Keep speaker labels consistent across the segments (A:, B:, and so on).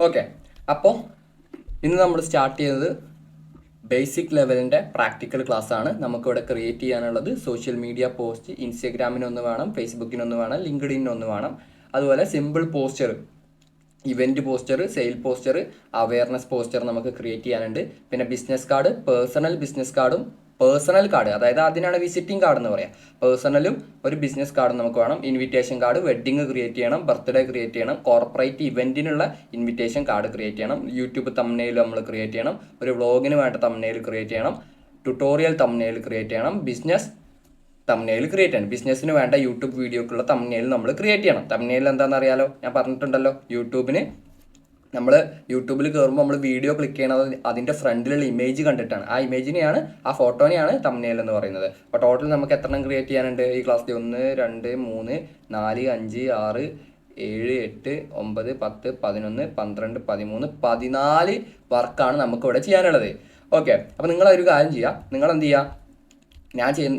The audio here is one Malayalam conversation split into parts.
A: ഓക്കെ, അപ്പോൾ ഇന്ന് നമ്മൾ സ്റ്റാർട്ട് ചെയ്തത് ബേസിക് ലെവലിൻ്റെ പ്രാക്ടിക്കൽ ക്ലാസ് ആണ്. നമുക്കിവിടെ ക്രിയേറ്റ് ചെയ്യാനുള്ളത് സോഷ്യൽ മീഡിയ പോസ്റ്റ്. ഇൻസ്റ്റഗ്രാമിനൊന്ന് വേണം, ഫേസ്ബുക്കിനൊന്ന് വേണം, ലിങ്ക്ഡിനൊന്ന് വേണം. അതുപോലെ simple poster, event poster, sale poster, awareness poster നമുക്ക് ക്രിയേറ്റ് ചെയ്യാനുണ്ട്. പിന്നെ ബിസിനസ് കാർഡ്, പേഴ്സണൽ കാർഡ്, അതായത് അതിനാണ് വിസിറ്റിംഗ് കാർഡ് എന്ന് പറയാം. പേഴ്സണലും ഒരു ബിസിനസ് കാർഡും നമുക്ക് വേണം. ഇൻവിറ്റേഷൻ കാർഡ്, വെഡ്ഡിങ് ക്രിയേറ്റ് ചെയ്യണം, ബർത്ത്ഡേ ക്രിയേറ്റ് ചെയ്യണം, കോർപ്പറേറ്റ് ഇവൻറ്റിനുള്ള ഇൻവിറ്റേഷൻ കാർഡ് ക്രിയേറ്റ് ചെയ്യണം, യൂട്യൂബ് തംബ്നെയിൽ നമ്മൾ ക്രിയേറ്റ് ചെയ്യണം, ഒരു വ്ളോഗിന് വേണ്ട തംബ്നെയിൽ ക്രിയേറ്റ് ചെയ്യണം, ട്യൂട്ടോറിയൽ തംബ്നെയിൽ ക്രിയേറ്റ് ചെയ്യണം, ബിസിനസ് തംബ്നെയിൽ ക്രിയേറ്റ് ചെയ്യണം, ബിസിനസ്സിന് വേണ്ട യൂട്യൂബ് വീഡിയോക്കുള്ള തംബ്നെയിൽ നമ്മൾ ക്രിയേറ്റ് ചെയ്യണം. തംബ്നെയിൽ എന്താണെന്ന് അറിയാലോ, ഞാൻ പറഞ്ഞിട്ടുണ്ടല്ലോ. നമ്മൾ യൂട്യൂബിൽ കയറുമ്പോൾ നമ്മൾ വീഡിയോ ക്ലിക്ക് ചെയ്യണത് അതിൻ്റെ ഫ്രണ്ടിലുള്ള ഇമേജ് കണ്ടിട്ടാണ്. ആ ഇമേജിനെയാണ്, ആ ഫോട്ടോനെയാണ് തംബ്നെയിൽ എന്ന് പറയുന്നത്. അപ്പോൾ ടോട്ടൽ നമുക്ക് എത്ര എണ്ണം ക്രിയേറ്റ് ചെയ്യാനുണ്ട് ഈ ക്ലാസ്സിൽ? 1 2 3 4 5 6 7 8 9 10 11 12 13 14 വർക്കാണ് നമുക്കിവിടെ ചെയ്യാനുള്ളത്. ഓക്കെ, അപ്പോൾ നിങ്ങളൊരു കാര്യം ചെയ്യുക, നിങ്ങൾ എന്ത് ചെയ്യുക,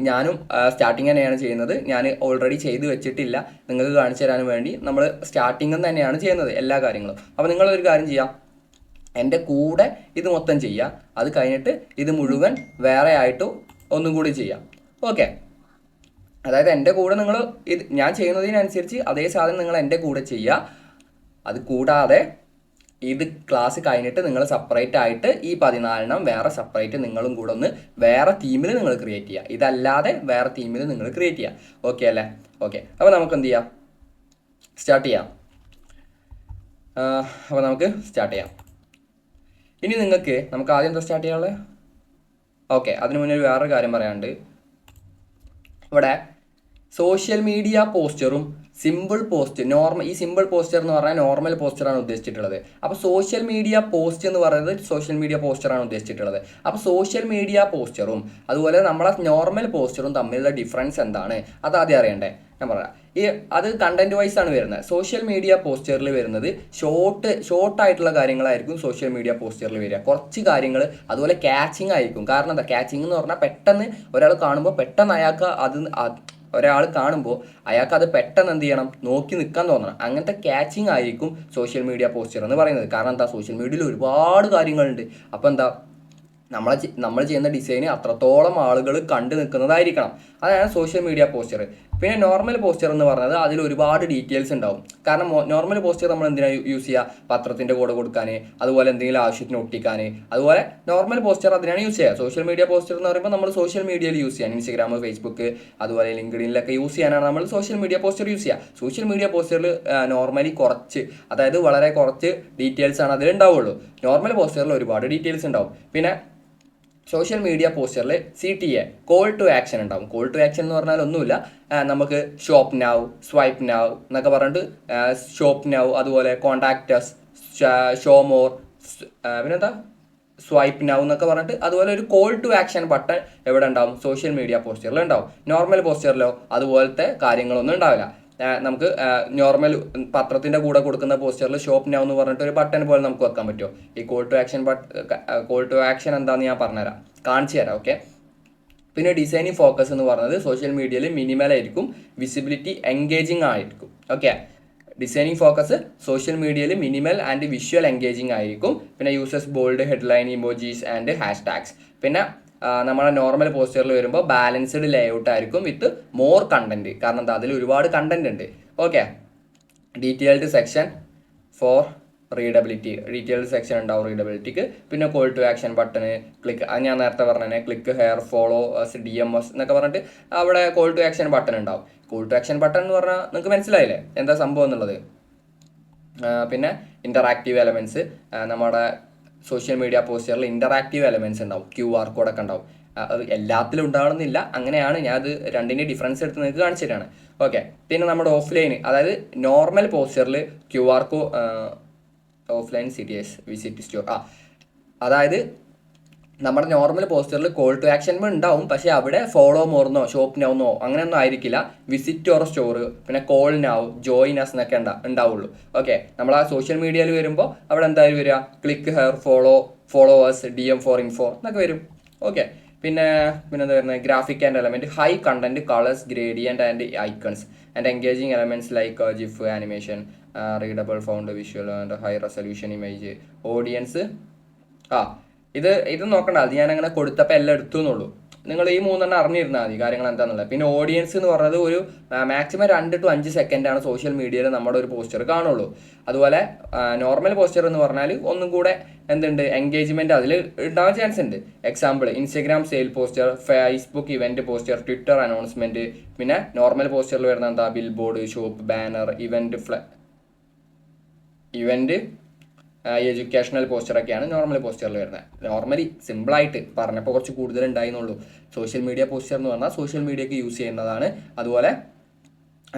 A: ഞാനും സ്റ്റാർട്ടിങ് തന്നെയാണ് ചെയ്യുന്നത്. ഞാൻ ഓൾറെഡി ചെയ്ത് വെച്ചിട്ടില്ല, നിങ്ങൾക്ക് കാണിച്ചു തരാൻ വേണ്ടി നമ്മൾ സ്റ്റാർട്ടിങ് തന്നെയാണ് ചെയ്യുന്നത് എല്ലാ കാര്യങ്ങളും. അപ്പോൾ നിങ്ങളൊരു കാര്യം ചെയ്യാം, എൻ്റെ കൂടെ ഇത് മൊത്തം ചെയ്യുക. അത് കഴിഞ്ഞിട്ട് ഇത് മുഴുവൻ വേറെ ആയിട്ട് ഒന്നും കൂടി ചെയ്യാം. ഓക്കെ, അതായത് എൻ്റെ കൂടെ നിങ്ങൾ ഇത് ഞാൻ ചെയ്യുന്നതിനനുസരിച്ച് അതേ സാധനം നിങ്ങൾ എൻ്റെ കൂടെ ചെയ്യുക. അത് കൂടാതെ ഇത് ക്ലാസ് കഴിഞ്ഞിട്ട് നിങ്ങൾ സെപ്പറേറ്റ് ആയിട്ട് ഈ 14 വേറെ സെപ്പറേറ്റ് നിങ്ങളും കൂടെ ഒന്ന് വേറെ ടീമിൽ നിങ്ങൾ ക്രിയേറ്റ് ചെയ്യുക. ഇതല്ലാതെ വേറെ ടീമിൽ നിങ്ങൾ ക്രിയേറ്റ് ചെയ്യുക. ഓക്കെ അല്ലേ? ഓക്കെ, അപ്പോൾ നമുക്ക് എന്ത് ചെയ്യാം, സ്റ്റാർട്ട് ചെയ്യാം. ഇനി നമുക്ക് ആദ്യം എന്താ സ്റ്റാർട്ട് ചെയ്യാനുള്ളത്? ഓക്കെ, അതിന് മുന്നേ വേറൊരു കാര്യം പറയാനുണ്ട്. ഇവിടെ സോഷ്യൽ മീഡിയ പോസ്റ്ററും സിമ്പിൾ പോസ്റ്റ്, ഈ സിമ്പിൾ പോസ്റ്റർ എന്ന് പറഞ്ഞാൽ നോർമൽ പോസ്റ്ററാണ് ഉദ്ദേശിച്ചിട്ടുള്ളത്. അപ്പോൾ സോഷ്യൽ മീഡിയ പോസ്റ്റ് എന്ന് പറയുന്നത് സോഷ്യൽ മീഡിയ പോസ്റ്ററാണ് ഉദ്ദേശിച്ചിട്ടുള്ളത്. അപ്പോൾ സോഷ്യൽ മീഡിയ പോസ്റ്ററും അതുപോലെ നമ്മളെ നോർമൽ പോസ്റ്ററും തമ്മിലുള്ള ഡിഫറൻസ് എന്താണ്, അതാദ്യം അറിയണ്ടേ. ഞാൻ പറയാം. അത് കണ്ടന്റ് വൈസ് ആണ് വരുന്നത്. സോഷ്യൽ മീഡിയ പോസ്റ്ററിൽ വരുന്നത് ഷോർട്ടായിട്ടുള്ള കാര്യങ്ങളായിരിക്കും സോഷ്യൽ മീഡിയ പോസ്റ്ററിൽ വരിക. കുറച്ച് കാര്യങ്ങൾ അതുപോലെ ക്യാച്ചിങ് ആയിരിക്കും. കാരണം എന്താ, ക്യാച്ചിങ് എന്ന് പറഞ്ഞാൽ പെട്ടെന്ന് ഒരാൾ കാണുമ്പോൾ പെട്ടെന്ന് അയാൾക്ക് അത് പെട്ടെന്ന് എന്ത് ചെയ്യണം, നോക്കി നിൽക്കാൻ തോന്നണം. അങ്ങനത്തെ ക്യാച്ചിങ് ആയിരിക്കും സോഷ്യൽ മീഡിയ പോസ്റ്റർ എന്ന് പറയുന്നത്. കാരണം എന്താ, സോഷ്യൽ മീഡിയയിൽ ഒരുപാട് കാര്യങ്ങളുണ്ട്. അപ്പോൾ എന്താ, നമ്മൾ ചെയ്യുന്ന ഡിസൈന് അത്രത്തോളം ആളുകൾ കണ്ടു നിൽക്കുന്നതായിരിക്കണം. അതാണ് സോഷ്യൽ മീഡിയ പോസ്റ്റർ. പിന്നെ നോർമൽ പോസ്റ്റർ എന്ന് പറഞ്ഞത് അതിൽ ഒരുപാട് ഡീറ്റെയിൽസ് ഉണ്ടാവും. കാരണം നോർമൽ പോസ്റ്റർ നമ്മൾ എന്തിനാണ് യൂസ് ചെയ്യുക, പത്രത്തിൻ്റെ കൂടെ കൊടുക്കാൻ, അതുപോലെ എന്തെങ്കിലും ആവശ്യത്തിന് ഒട്ടിക്കാൻ. അതുപോലെ നോർമൽ പോസ്റ്റർ അതിനാണ് യൂസ് ചെയ്യുക. സോഷ്യൽ മീഡിയ പോസ്റ്റർ എന്ന് പറയുമ്പോൾ നമ്മൾ സോഷ്യൽ മീഡിയയിൽ യൂസ് ചെയ്യാൻ, ഇൻസ്റ്റഗ്രാം, ഫേസ്ബുക്ക്, അതുപോലെ ലിങ്ക്ഡിനിലൊക്കെ യൂസ് ചെയ്യാനാണ് നമ്മൾ സോഷ്യൽ മീഡിയ പോസ്റ്റർ യൂസ് ചെയ്യുക. സോഷ്യൽ മീഡിയ പോസ്റ്ററിൽ നോർമലി അതായത് വളരെ കുറച്ച് ഡീറ്റെയിൽസ് ആണ് അതിൽ ഉണ്ടാവുള്ളൂ. നോർമൽ പോസ്റ്ററിൽ ഒരുപാട് ഡീറ്റെയിൽസ് ഉണ്ടാവും. പിന്നെ സോഷ്യൽ മീഡിയ പോസ്റ്ററിൽ CTA, കോൾ ടു ആക്ഷൻ ഉണ്ടാവും. കോൾ ടു ആക്ഷൻ എന്ന് പറഞ്ഞാൽ ഒന്നുമില്ല, നമുക്ക് ഷോപ്പ് നൗ, സ്വൈപ്പ് നൗ എന്നൊക്കെ പറഞ്ഞിട്ട് ഷോപ്പ് നൗ, അതുപോലെ കോണ്ടാക്ടസ്, ഷോ മോർ, പിന്നെന്താ സ്വൈപ്പ് നൗ എന്നൊക്കെ പറഞ്ഞിട്ട് അതുപോലെ ഒരു കോൾ ടു ആക്ഷൻ ബട്ടൺ എവിടെ ഉണ്ടാവും, സോഷ്യൽ മീഡിയ പോസ്റ്ററിൽ ഉണ്ടാവും. നോർമൽ പോസ്റ്ററിലോ അതുപോലത്തെ കാര്യങ്ങളൊന്നും ഉണ്ടാവില്ല. നമുക്ക് നോർമൽ പത്രത്തിൻ്റെ കൂടെ കൊടുക്കുന്ന പോസ്റ്ററിൽ ഷോപ്പ് നൗ എന്ന് പറഞ്ഞിട്ട് ഒരു ബട്ടൺ പോലെ നമുക്ക് വെക്കാൻ പറ്റുമോ? ഈ കോൾ ടു ആക്ഷൻ എന്താണെന്ന് ഞാൻ പറഞ്ഞുതരാം, കാണിച്ചു തരാം. ഓക്കെ, പിന്നെ ഡിസൈനിങ് ഫോക്കസ് എന്ന് പറഞ്ഞത് സോഷ്യൽ മീഡിയയിൽ മിനിമൽ ആയിരിക്കും, വിസിബിലിറ്റി എൻഗേജിങ് ആയിരിക്കും. ഓക്കെ, ഡിസൈനിങ് ഫോക്കസ് സോഷ്യൽ മീഡിയയിൽ മിനിമൽ ആൻഡ് വിഷ്വൽ എൻഗേജിങ് ആയിരിക്കും. പിന്നെ users bold, headline, emojis and hashtags. പിന്നെ നമ്മുടെ നോർമൽ പോസ്റ്ററിൽ വരുമ്പോൾ ബാലൻസ്ഡ് ലേഔട്ട് ആയിരിക്കും വിത്ത് മോർ കണ്ടന്റ്. കാരണം എന്താ, അതിൽ ഒരുപാട് കണ്ടന്റ് ഉണ്ട്. Okay, detailed section for detailed section ഉണ്ടാവും റീഡബിലിറ്റിക്ക്. പിന്നെ call to action button, click, അത് ഞാൻ നേരത്തെ പറഞ്ഞേ, ക്ലിക്ക് ഹെയർ, ഫോളോ, DMS എന്നൊക്കെ പറഞ്ഞിട്ട് അവിടെ കോൾ ടു ആക്ഷൻ ബട്ടൺ ഉണ്ടാവും. കോൾ ടു ആക്ഷൻ ബട്ടൺ എന്ന് പറഞ്ഞാൽ നിങ്ങൾക്ക് മനസ്സിലായില്ലേ എന്താ സംഭവം എന്നുള്ളത്. പിന്നെ ഇൻ്ററാക്റ്റീവ് എലമെൻറ്റ്സ്, നമ്മുടെ സോഷ്യൽ മീഡിയ പോസ്റ്ററിൽ ഇൻ്ററാക്റ്റീവ് എലമെൻറ്റ്സ് ഉണ്ടാവും, QR കോഡൊക്കെ ഉണ്ടാവും. അത് എല്ലാത്തിലും ഉണ്ടാവണമെന്നില്ല, അങ്ങനെയാണ് ഞാൻ അത് രണ്ടിൻ്റെ ഡിഫറൻസ് എടുത്ത് നിങ്ങൾക്ക് കാണിച്ചു തരാണ്. ഓക്കെ, പിന്നെ നമ്മുടെ ഓഫ്ലൈന്, അതായത് നോർമൽ പോസ്റ്ററിൽ QR offline CTS, visit store, അതായത് നമ്മുടെ നോർമൽ പോസ്റ്ററിൽ കോൾ ടു ആക്ഷൻ ഉണ്ടാവും, പക്ഷേ അവിടെ ഫോളോ മോർന്നോ ഷോപ്പ് നൗന്നോ അങ്ങനെയൊന്നും ആയിരിക്കില്ല. വിസിറ്റ് ഓർ സ്റ്റോർ, പിന്നെ കോൾ നൗ, ജോയിൻ അസ് എന്നൊക്കെ ഉണ്ടാവുള്ളൂ. ഓക്കെ, നമ്മൾ ആ സോഷ്യൽ മീഡിയയിൽ വരുമ്പോൾ അവിടെ എന്തായാലും വരിക, click here, followers, DM for info എന്നൊക്കെ വരും. ഓക്കെ, പിന്നെന്താ വരുന്നത്, graphic and element, high content, colours, gradient and icons and engaging elements like gif, animation, readable font visual and high resolution image audience. ആ ഇത് നോക്കണ്ട, അത് ഞാൻ അങ്ങനെ കൊടുത്തപ്പോൾ എല്ലാം എടുത്തു എന്നുള്ളൂ. നിങ്ങൾ ഈ 3 അറിഞ്ഞിരുന്നാൽ മതി കാര്യങ്ങൾ എന്താണെന്നുള്ളത്. പിന്നെ ഓഡിയൻസ് എന്ന് പറഞ്ഞത് ഒരു മാക്സിമം 2 to 5 സെക്കൻഡാണ് സോഷ്യൽ മീഡിയയിൽ നമ്മുടെ ഒരു പോസ്റ്റർ കാണുള്ളൂ. അതുപോലെ നോർമൽ പോസ്റ്റർ എന്ന് പറഞ്ഞാൽ ഒന്നും കൂടെ എന്തുണ്ട്, എൻഗേജ്മെൻറ്റ് അതിൽ ഉണ്ടാവാൻ ചാൻസ് ഉണ്ട്. Example Instagram sale poster, Facebook event poster, Twitter announcement. പിന്നെ നോർമൽ പോസ്റ്ററിൽ വരുന്ന എന്താ, billboard, shop banner, event educational പോസ്റ്ററൊക്കെയാണ് നോർമൽ പോസ്റ്ററിൽ വരുന്നത്. നോർമലി സിമ്പിളായിട്ട് പറഞ്ഞപ്പോൾ കുറച്ച് കൂടുതൽ ഉണ്ടായിരുന്നുള്ളൂ. സോഷ്യൽ മീഡിയ പോസ്റ്റർ എന്ന് പറഞ്ഞാൽ സോഷ്യൽ മീഡിയക്ക് യൂസ് ചെയ്യുന്നതാണ്. അതുപോലെ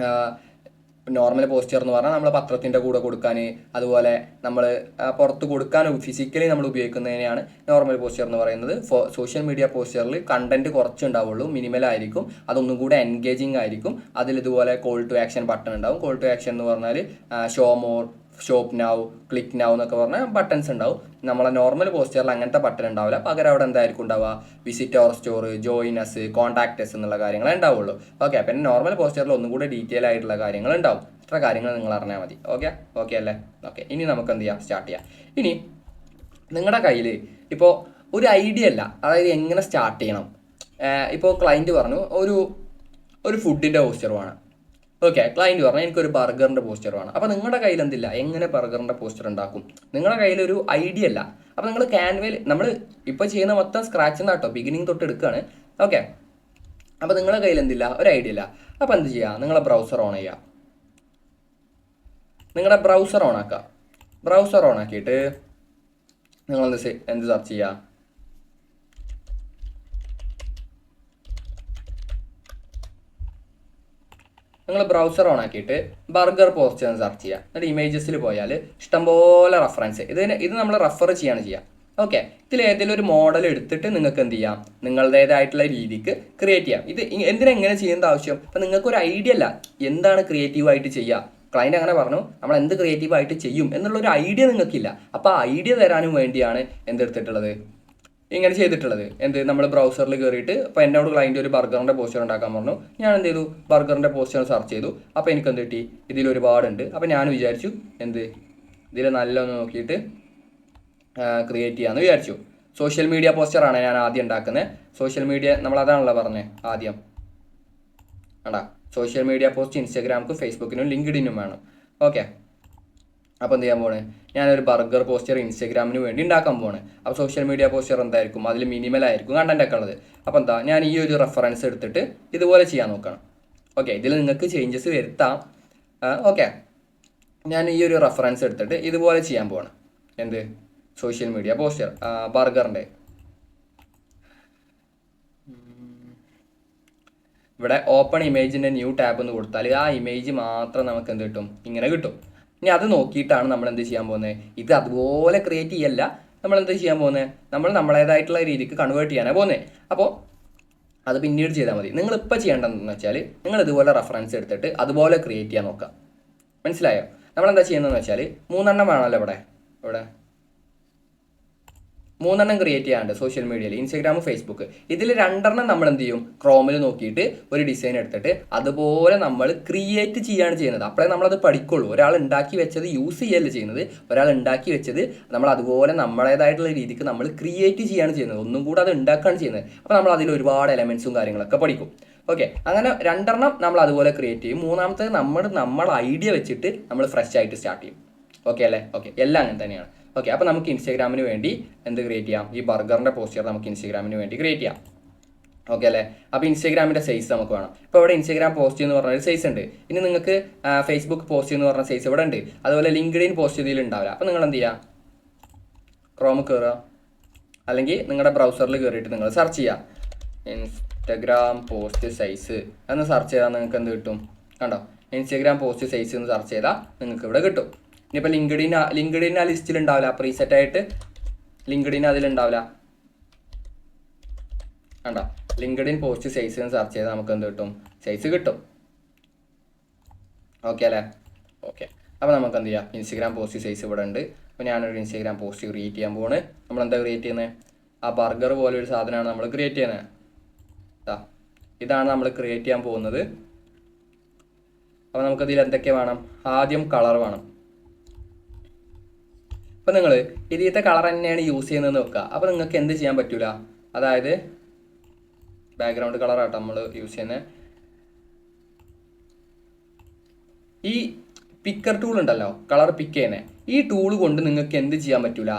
A: നോർമൽ പോസ്റ്റർ എന്ന് പറഞ്ഞാൽ നമ്മൾ പത്രത്തിൻ്റെ കൂടെ കൊടുക്കാൻ, അതുപോലെ നമ്മൾ പുറത്ത് കൊടുക്കാനും ഫിസിക്കലി നമ്മൾ ഉപയോഗിക്കുന്നതിനെയാണ് നോർമൽ പോസ്റ്റർ എന്ന് പറയുന്നത്. സോഷ്യൽ മീഡിയ പോസ്റ്ററിൽ കണ്ടന്റ് കുറച്ച് ഉണ്ടാവുള്ളൂ, മിനിമൽ ആയിരിക്കും, അതൊന്നും കൂടെ എൻഗേജിങ് ആയിരിക്കും. അതിലിതുപോലെ കോൾ ടു ആക്ഷൻ ബട്ടൺ ഉണ്ടാവും. കോൾ ടു ആക്ഷൻ എന്ന് പറഞ്ഞാൽ show more, shop now, click now എന്നൊക്കെ പറഞ്ഞാൽ ബട്ടൺസ് ഉണ്ടാവും. നമ്മളെ നോർമൽ പോസ്റ്ററിൽ അങ്ങനത്തെ ബട്ടൺ ഉണ്ടാവില്ല. പകരം അവിടെ എന്തായിരിക്കും ഉണ്ടാവുക, visit our store, join us, contact us എന്നുള്ള കാര്യങ്ങളേ ഉണ്ടാവുള്ളൂ. ഓക്കെ, പിന്നെ നോർമൽ പോസ്റ്ററിൽ ഒന്നും കൂടെ ഡീറ്റെയിൽ ആയിട്ടുള്ള കാര്യങ്ങൾ ഉണ്ടാവും. ഇത്ര കാര്യങ്ങൾ നിങ്ങൾ അറിഞ്ഞാൽ മതി. ഓക്കെ അല്ലേ? ഓക്കെ, ഇനി നമുക്ക് എന്ത് ചെയ്യാം, സ്റ്റാർട്ട് ചെയ്യാം. ഇനി നിങ്ങളുടെ കയ്യിൽ ഇപ്പോൾ ഒരു ഐഡിയ അല്ല, അതായത് എങ്ങനെ സ്റ്റാർട്ട് ചെയ്യണം. ഇപ്പോൾ ക്ലയൻറ്റ് പറഞ്ഞു ഒരു ഫുഡിൻ്റെ പോസ്റ്റർ വേണം. ഓക്കെ, ക്ലയൻറ്റ് പറഞ്ഞാൽ എനിക്കൊരു ബർഗറിൻ്റെ പോസ്റ്റർ വേണം. അപ്പോൾ നിങ്ങളുടെ കയ്യിൽ എന്തില്ല, എങ്ങനെ ബർഗറിൻ്റെ പോസ്റ്റർ ഉണ്ടാക്കും? നിങ്ങളുടെ കയ്യിൽ ഒരു ഐഡിയ അല്ല. അപ്പോൾ നിങ്ങൾ ക്യാൻവയിൽ, നമ്മൾ ഇപ്പോൾ ചെയ്യുന്ന മൊത്തം സ്ക്രാച്ച് എന്നാട്ടോ, ബിഗിനിങ് തൊട്ട് എടുക്കുകയാണ്. ഓക്കെ, അപ്പോൾ നിങ്ങളുടെ കയ്യിൽ എന്തില്ല, ഒരു ഐഡിയ ഇല്ല. അപ്പോൾ എന്ത് ചെയ്യുക, നിങ്ങളെ ബ്രൗസർ ഓൺ ചെയ്യുക. നിങ്ങളുടെ ബ്രൗസർ ഓൺ ആക്കുക. ബ്രൗസർ ഓൺ ആക്കിയിട്ട് നിങ്ങൾ എന്ത് സെർച്ച് ചെയ്യുക, നിങ്ങൾ ബ്രൗസർ ഓൺ ആക്കിയിട്ട് ബർഗർ പോസ്റ്റർ എന്ന് സെർച്ച് ചെയ്യുക. എന്നിട്ട് ഇമേജസിൽ പോയാൽ ഇഷ്ടംപോലെ റെഫറൻസ്, ഇത് നമ്മൾ റെഫർ ചെയ്യാണ് ചെയ്യുക. ഓക്കെ, ഇതിൽ ഏതെങ്കിലും ഒരു മോഡൽ എടുത്തിട്ട് നിങ്ങൾക്ക് എന്ത് ചെയ്യാം, നിങ്ങളുടേതായിട്ടുള്ള രീതിക്ക് ക്രിയേറ്റ് ചെയ്യാം. ഇത് എന്തിനെങ്ങനെ ചെയ്യേണ്ട ആവശ്യം, അപ്പം നിങ്ങൾക്കൊരു ഐഡിയ അല്ല എന്താണ് ക്രിയേറ്റീവായിട്ട് ചെയ്യുക. ക്ലയൻറ്റ് അങ്ങനെ പറഞ്ഞു, നമ്മൾ എന്ത് ക്രിയേറ്റീവായിട്ട് ചെയ്യും എന്നുള്ളൊരു ഐഡിയ നിങ്ങൾക്കില്ല. അപ്പോൾ ആ ഐഡിയ തരാനും വേണ്ടിയാണ് എന്തെടുത്തിട്ടുള്ളത്, ഇങ്ങനെ ചെയ്തിട്ടുള്ളത്. നമ്മൾ ബ്രൗസറിൽ കയറിയിട്ട്, ഇപ്പോൾ എന്നോട് ക്ലയൻറ്റ് ഒരു ബർഗറിൻ്റെ പോസ്റ്റർ ഉണ്ടാക്കാൻ പറഞ്ഞു. ഞാൻ എന്ത് ചെയ്തു, ബർഗറിൻ്റെ പോസ്റ്റർ സെർച്ച് ചെയ്തു. അപ്പോൾ എനിക്ക് എന്ത് കിട്ടി, ഇതിൽ ഒരുപാടുണ്ട്. അപ്പോൾ ഞാൻ വിചാരിച്ചു ഇതിൽ നല്ലൊന്ന് നോക്കിയിട്ട് ക്രിയേറ്റ് ചെയ്യാമെന്ന് വിചാരിച്ചു. സോഷ്യൽ മീഡിയ പോസ്റ്ററാണ് ഞാൻ ആദ്യം ഉണ്ടാക്കുന്നത്. സോഷ്യൽ മീഡിയ നമ്മളതാണല്ലോ പറഞ്ഞത് ആദ്യം. ആണ്ടാ, സോഷ്യൽ മീഡിയ പോസ്റ്റ് ഇൻസ്റ്റാഗ്രാമുക്കും ഫേസ്ബുക്കിനും ലിങ്ക്ഡിനും വേണം. ഓക്കെ, അപ്പോൾ എന്ത് ചെയ്യാൻ പോണേ, ഞാനൊരു ബർഗർ പോസ്റ്റർ ഇൻസ്റ്റാഗ്രാമിന് വേണ്ടി ഉണ്ടാക്കാൻ പോണേ. അപ്പോൾ സോഷ്യൽ മീഡിയ പോസ്റ്റർ എന്തായിരിക്കും, അതിൽ മിനിമൽ ആയിരിക്കും കണ്ടൻ്റൊക്കെ ഉള്ളത്. അപ്പോൾ എന്താ, ഞാൻ ഈ ഒരു റെഫറൻസ് എടുത്തിട്ട് ഇതുപോലെ ചെയ്യാൻ നോക്കണം. ഓക്കെ, ഇതിൽ നിങ്ങൾക്ക് ചേഞ്ചസ് വരുത്താം. ഓക്കെ, ഞാൻ ഈ ഒരു റെഫറൻസ് എടുത്തിട്ട് ഇതുപോലെ ചെയ്യാൻ പോകണം. സോഷ്യൽ മീഡിയ പോസ്റ്റർ ബർഗറിൻ്റെ. ഇവിടെ ഓപ്പൺ ഇമേജിൻ്റെ ന്യൂ ടാബ് എന്ന് കൊടുത്താൽ ആ ഇമേജ് മാത്രം നമുക്ക് എന്ത് കിട്ടും, ഇങ്ങനെ കിട്ടും. ഇനി അത് നോക്കിയിട്ടാണ് നമ്മൾ എന്ത് ചെയ്യാൻ പോകുന്നത്, ഇത് അതുപോലെ ക്രിയേറ്റ് ചെയ്യല്ല, നമ്മൾ എന്ത് ചെയ്യാൻ പോകുന്നത്, നമ്മൾ നമ്മളേതായിട്ടുള്ള രീതിക്ക് കൺവേർട്ട് ചെയ്യാനാണ് പോകുന്നത്. അപ്പോൾ അത് പിന്നീട് ചെയ്താൽ മതി. നിങ്ങളിപ്പോൾ ചെയ്യേണ്ടതെന്ന് വെച്ചാൽ നിങ്ങൾ ഇതുപോലെ റെഫറൻസ് എടുത്തിട്ട് അതുപോലെ ക്രിയേറ്റ് ചെയ്യാൻ നോക്കുക. മനസ്സിലായോ? നമ്മളെന്താ ചെയ്യുന്നതെന്ന് വെച്ചാൽ 3 വേണമല്ലോ ഇവിടെ 3 ക്രിയേറ്റ് ചെയ്യാണ്ട് സോഷ്യൽ മീഡിയയിൽ ഇൻസ്റ്റാഗ്രാമും ഫേസ്ബുക്ക്. ഇതിൽ 2 നമ്മൾ എന്ത് ചെയ്യും, ക്രോമിൽ നോക്കിയിട്ട് ഒരു ഡിസൈൻ എടുത്തിട്ട് അതുപോലെ നമ്മൾ ക്രിയേറ്റ് ചെയ്യാണ് ചെയ്യുന്നത്. അപ്പോഴേ നമ്മളത് പഠിക്കുള്ളൂ. ഒരാൾ ഉണ്ടാക്കി വെച്ചത് യൂസ് ചെയ്യല്ല ചെയ്യുന്നത്, ഒരാൾ ഉണ്ടാക്കി വെച്ചത് നമ്മൾ അതുപോലെ നമ്മളേതായിട്ടുള്ള രീതിക്ക് നമ്മൾ ക്രിയേറ്റ് ചെയ്യാണ് ചെയ്യുന്നത്. ഒന്നും കൂടെ അത് ഉണ്ടാക്കുകയാണ് ചെയ്യുന്നത്. അപ്പോൾ നമ്മൾ അതിൽ ഒരുപാട് എലമെൻസും കാര്യങ്ങളൊക്കെ പഠിക്കും. ഓക്കെ, അങ്ങനെ 2 നമ്മൾ അതുപോലെ ക്രിയേറ്റ് ചെയ്യും. 3ാമത്തേത് നമ്മൾ ഐഡിയ വെച്ചിട്ട് നമ്മൾ ഫ്രഷ് ആയിട്ട് സ്റ്റാർട്ട് ചെയ്യും. ഓക്കെ അല്ലേ? ഓക്കെ, എല്ലാം അങ്ങനെ തന്നെയാണ്. ഓക്കെ, അപ്പോൾ നമുക്ക് ഇൻസ്റ്റാഗ്രാമിന് വേണ്ടി എന്ത് ക്രിയേറ്റ് ചെയ്യാം, ഈ ബർഗറിൻ്റെ പോസ്റ്റർ നമുക്ക് ഇൻസ്റ്റാഗ്രാമിന് വേണ്ടി ക്രിയേറ്റ് ചെയ്യാം. ഓക്കെ അല്ലേ? അപ്പോൾ ഇൻസ്റ്റാഗ്രാമിൻ്റെ സൈസ് നമുക്ക് വേണം. ഇപ്പോൾ ഇവിടെ ഇൻസ്റ്റാഗ്രാം പോസ്റ്റ് എന്ന് പറഞ്ഞൊരു സൈസ് ഉണ്ട്. ഇനി നിങ്ങൾക്ക് ഫേസ്ബുക്ക് പോസ്റ്റ് എന്ന് പറഞ്ഞ സൈസ് ഇവിടെ ഉണ്ട്. അതുപോലെ ലിങ്ക്ഡിൻ പോസ്റ്റ് ഇതിൽ ഉണ്ടാവില്ല. അപ്പോൾ നിങ്ങൾ എന്ത് ചെയ്യുക, ക്രോമിൽ കയറുക, അല്ലെങ്കിൽ നിങ്ങളുടെ ബ്രൗസറിൽ കയറിയിട്ട് നിങ്ങൾ സെർച്ച് ചെയ്യുക ഇൻസ്റ്റാഗ്രാം പോസ്റ്റ് സൈസ് എന്ന് സെർച്ച് ചെയ്താൽ നിങ്ങൾക്ക് എന്ത് കിട്ടും, കണ്ടോ? ഇൻസ്റ്റാഗ്രാം പോസ്റ്റ് സൈസ് എന്ന് സെർച്ച് ചെയ്താൽ നിങ്ങൾക്ക് ഇവിടെ കിട്ടും. ഇനിയിപ്പോൾ ലിങ്ക്ഡിൻ ആ ലിസ്റ്റിൽ ഉണ്ടാവില്ല, പ്രീസെറ്റായിട്ട് ലിങ്ക്ഡിൻ അതിലുണ്ടാവില്ല. കണ്ടോ? ലിങ്ക്ഡിൻ പോസ്റ്റ് സൈസ് എന്ന് സെർച്ച് ചെയ്താൽ നമുക്ക് എന്ത് കിട്ടും, സൈസ് കിട്ടും. ഓക്കെ അല്ലേ? ഓക്കെ, അപ്പോൾ നമുക്ക് എന്ത് ചെയ്യാം, ഇൻസ്റ്റാഗ്രാം പോസ്റ്റ് സൈസ് ഇവിടെ ഉണ്ട്. അപ്പോൾ ഞാനൊരു ഇൻസ്റ്റാഗ്രാം പോസ്റ്റ് ക്രിയേറ്റ് ചെയ്യാൻ പോവാണ്. നമ്മളെന്താ ക്രിയേറ്റ് ചെയ്യുന്നത്, ആ ബർഗർ പോലെ ഒരു സാധനമാണ് നമ്മൾ ക്രിയേറ്റ് ചെയ്യുന്നത്. ഇതാണ് നമ്മൾ ക്രിയേറ്റ് ചെയ്യാൻ പോകുന്നത്. അപ്പോൾ നമുക്കതിൽ എന്തൊക്കെ വേണം? ആദ്യം കളർ വേണം. അപ്പോൾ നിങ്ങൾ ഇതിലത്തെ കളർ തന്നെയാണ് യൂസ് ചെയ്യുന്നതെന്ന് വെക്കുക. അപ്പോൾ നിങ്ങൾക്ക് എന്ത് ചെയ്യാൻ പറ്റൂല, അതായത് ബാക്ക്ഗ്രൗണ്ട് കളറാട്ടോ നമ്മൾ യൂസ് ചെയ്യുന്നത്. ഈ പിക്കർ ടൂൾ ഉണ്ടല്ലോ, കളർ പിക്ക് ചെയ്യുന്നത്, ഈ ടൂൾ കൊണ്ട് നിങ്ങൾക്ക് എന്ത് ചെയ്യാൻ പറ്റൂല,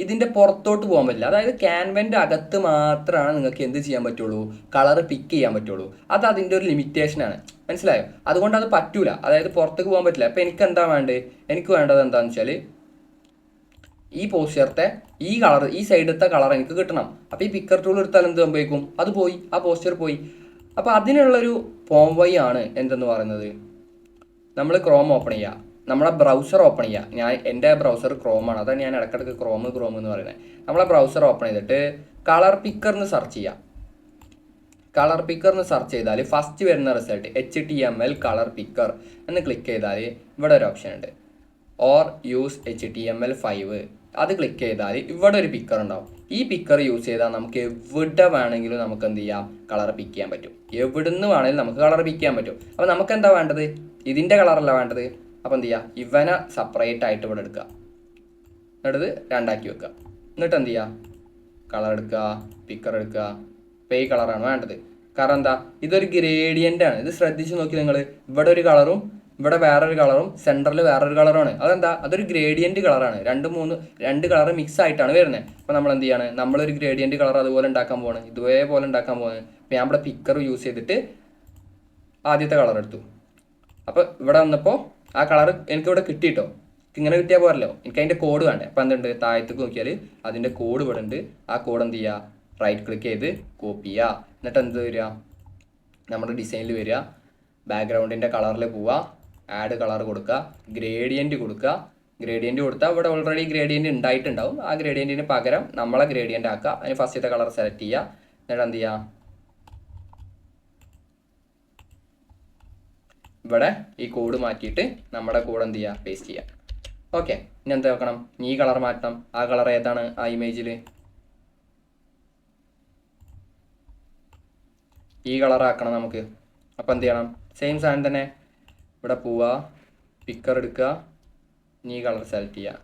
A: ഇതിൻ്റെ പുറത്തോട്ട് പോകാൻ പറ്റില്ല. അതായത് ക്യാൻവൻ്റെ അകത്ത് മാത്രമാണ് നിങ്ങൾക്ക് എന്ത് ചെയ്യാൻ പറ്റുള്ളൂ, കളർ പിക്ക് ചെയ്യാൻ പറ്റുള്ളൂ. അത് അതിൻ്റെ ഒരു ലിമിറ്റേഷനാണ്, മനസ്സിലായോ? അതുകൊണ്ട് അത് പറ്റൂല, അതായത് പുറത്തേക്ക് പോകാൻ പറ്റില്ല. അപ്പോൾ എനിക്ക് എന്താ വേണ്ടത്? എനിക്ക് വേണ്ടത് എന്താണെന്ന് വെച്ചാൽ ഈ പോസ്റ്ററിൻ്റെ ഈ കളർ, ഈ സൈഡത്തെ കളർ എനിക്ക് കിട്ടണം. അപ്പോൾ ഈ പിക്കർ ടൂൾ എടുത്താൽ എന്ത് സംഭവിക്കും? അത് പോയി, ആ പോസ്റ്റർ പോയി. അപ്പോൾ അതിനുള്ളൊരു പോം വഴി ആണ് എന്തെന്ന് പറയുന്നത്, നമ്മൾ ക്രോം ഓപ്പൺ ചെയ്യുക, നമ്മളെ ബ്രൗസർ ഓപ്പൺ ചെയ്യുക. എൻ്റെ ബ്രൗസർ ക്രോമാണ്, അതാണ് ഞാൻ ഇടയ്ക്കിടയ്ക്ക് ക്രോം എന്ന് പറയുന്നത്. നമ്മളെ ബ്രൗസർ ഓപ്പൺ ചെയ്തിട്ട് കളർ പിക്കറിന് സെർച്ച് ചെയ്യുക. കളർ പിക്കറിന് സെർച്ച് ചെയ്താൽ ഫസ്റ്റ് വരുന്ന റിസൾട്ട് HTML കളർ പിക്കർ എന്ന് ക്ലിക്ക് ചെയ്താൽ ഇവിടെ ഒരു ഓപ്ഷൻ ഉണ്ട്, ഓർ യൂസ് HTML5. അത് ക്ലിക്ക് ചെയ്താൽ ഇവിടെ ഒരു പിക്കർ ഉണ്ടാവും. ഈ പിക്കർ യൂസ് ചെയ്താൽ നമുക്ക് എവിടെ വേണമെങ്കിലും നമുക്ക് എന്ത് ചെയ്യാം, കളർ പിക്ക് ചെയ്യാൻ പറ്റും. എവിടെ നിന്ന് വേണമെങ്കിലും നമുക്ക് കളർ പിക്ക് ചെയ്യാൻ പറ്റും. അപ്പോൾ നമുക്ക് എന്താ വേണ്ടത്? ഇതിൻ്റെ കളറല്ല വേണ്ടത്. അപ്പോൾ എന്ത് ചെയ്യുക, ഇവനെ സെപ്പറേറ്റ് ആയിട്ട് ഇവിടെ എടുക്കുക, എന്നിട്ട് രണ്ടാക്കി വെക്കുക. എന്നിട്ട് എന്ത് ചെയ്യുക, കളർ എടുക്കുക, പിക്കർ എടുക്കുക. ഇപ്പോൾ ഈ കളറാണ് വേണ്ടത്. കാരണം എന്താ, ഇതൊരു ഗ്രേഡിയൻ്റ് ആണ്. ഇത് ശ്രദ്ധിച്ച് നോക്കി നിങ്ങൾ, ഇവിടെ ഒരു കളറും ഇവിടെ വേറൊരു കളറും സെൻറ്ററിൽ വേറൊരു കളറുമാണ്. അതെന്താ, അതൊരു ഗ്രേഡിയൻറ്റ് കളറാണ്. രണ്ട് കളർ മിക്സ് ആയിട്ടാണ് വരുന്നത്. അപ്പോൾ നമ്മൾ എന്ത് ചെയ്യാണ്, നമ്മളൊരു ഗ്രേഡിയൻറ്റ് കളർ അതുപോലെ ഉണ്ടാക്കാൻ പോവാണ്, ഇതേപോലെ ഉണ്ടാക്കാൻ പോകുന്നത്. അപ്പോൾ ഞാൻ ഇവിടെ പിക്കർ യൂസ് ചെയ്തിട്ട് ആദ്യത്തെ കളർ എടുത്തു. അപ്പോൾ ഇവിടെ വന്നപ്പോൾ ആ കളർ എനിക്കിവിടെ കിട്ടിയിട്ടോ. ഇങ്ങനെ കിട്ടിയാൽ പോരല്ലോ, എനിക്ക് അതിൻ്റെ കോഡ് വേണ്ടേ. അപ്പോൾ എന്തുണ്ട്, താഴത്തേക്ക് നോക്കിയാൽ അതിൻ്റെ കോഡ് ഇവിടെ ഉണ്ട്. ആ കോഡ് എന്ത് ചെയ്യുക, റൈറ്റ് ക്ലിക്ക് ചെയ്ത് കോപ്പി ചെയ്യുക. എന്നിട്ട് എന്ത് വരിക, നമ്മുടെ ഡിസൈനിൽ വരിക, ബാക്ക്ഗ്രൗണ്ടിൻ്റെ കളറിൽ പോവുക, ആഡ് കളർ കൊടുക്കുക, ഗ്രേഡിയൻറ്റ് കൊടുക്കുക. ഗ്രേഡിയൻറ്റ് കൊടുത്താൽ ഇവിടെ ഓൾറെഡി ഗ്രേഡിയൻറ്റ് ഉണ്ടായിട്ടുണ്ടാവും. ആ ഗ്രേഡിയൻറ്റിന് പകരം നമ്മളെ ഗ്രേഡിയൻ്റ് ആക്കുക. അതിന് ഫസ്റ്റത്തെ കളർ സെലക്ട് ചെയ്യുക. എന്നിട്ട് എന്ത് ചെയ്യുക, ഇവിടെ ഈ കോഡ് മാറ്റിയിട്ട് നമ്മുടെ കോഡ് എന്ത് ചെയ്യുക, പേസ്റ്റ് ചെയ്യുക. ഓക്കെ, ഇനി എന്താ വെക്കണം, ഈ കളർ മാറ്റണം. ആ കളർ ഏതാണ് ആ ഇമേജിൽ, ഈ കളർ ആക്കണം നമുക്ക്. അപ്പോൾ എന്ത് ചെയ്യണം, സെയിം സാധനം തന്നെ, ഇവിടെ പോവുക, പിക്കർ എടുക്കുക, ഈ കളർ സെലക്ട് ചെയ്യുക,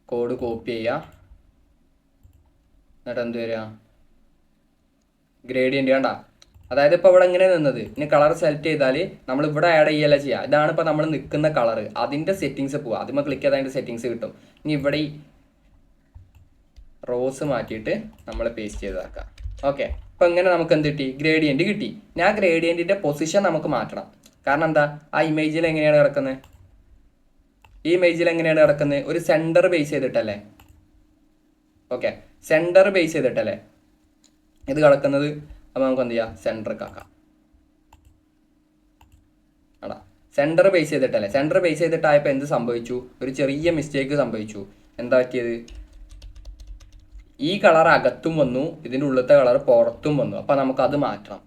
A: കോഡ് കോപ്പി ചെയ്യുക. എന്നിട്ട് എന്ത് വരിക, ഗ്രേഡിയൻ്റ് കണ്ട. അതായത് ഇപ്പോൾ ഇവിടെ എങ്ങനെ നിന്നത്, ഇനി കളർ സെലക്ട് ചെയ്താൽ നമ്മൾ ഇവിടെ ആഡ് ചെയ്യല്ല ചെയ്യുക. ഇതാണ് ഇപ്പോൾ നമ്മൾ നിൽക്കുന്ന കളർ, അതിൻ്റെ സെറ്റിങ്സ് പോവുക. അതിന്മേൽ ക്ലിക്ക് ചെയ്താൽ അതിൻ്റെ സെറ്റിങ്സ് കിട്ടും. ഇനി ഇവിടെ ഈ റോസ് മാറ്റിയിട്ട് നമ്മൾ പേസ്റ്റ് ചെയ്താക്കാം. ഓക്കെ, അപ്പോൾ ഇങ്ങനെ നമുക്ക് എന്ത് കിട്ടി, ഗ്രേഡിയൻറ്റ് കിട്ടി. ഞാൻ ഗ്രേഡിയൻറ്റിൻ്റെ പൊസിഷൻ നമുക്ക് മാറ്റണം. കാരണം എന്താ, ആ ഇമേജിൽ എങ്ങനെയാണ് കിടക്കുന്നത്, ഈ ഇമേജിൽ എങ്ങനെയാണ് കിടക്കുന്നത്, ഒരു സെൻറ്റർ ബേസ് ചെയ്തിട്ടല്ലേ. ഓക്കെ, സെൻറ്റർ ബേസ് ചെയ്തിട്ടല്ലേ ഇത് കിടക്കുന്നത്. അപ്പോൾ നമുക്ക് എന്ത് ചെയ്യാം, സെൻറ്റർക്ക് ആക്കാം. ആടാ, സെൻറ്റർ ബേസ് ചെയ്തിട്ടല്ലേ. സെൻറ്റർ ബേസ് ചെയ്തിട്ടായപ്പോൾ എന്ത് സംഭവിച്ചു, ഒരു ചെറിയ മിസ്റ്റേക്ക് സംഭവിച്ചു. എന്താ പറ്റിയത്, ഈ കളർ അകത്തും വന്നു, ഇതിൻ്റെ ഉള്ളിലത്തെ കളർ പുറത്തും വന്നു. അപ്പോൾ നമുക്കത് മാറ്റണം.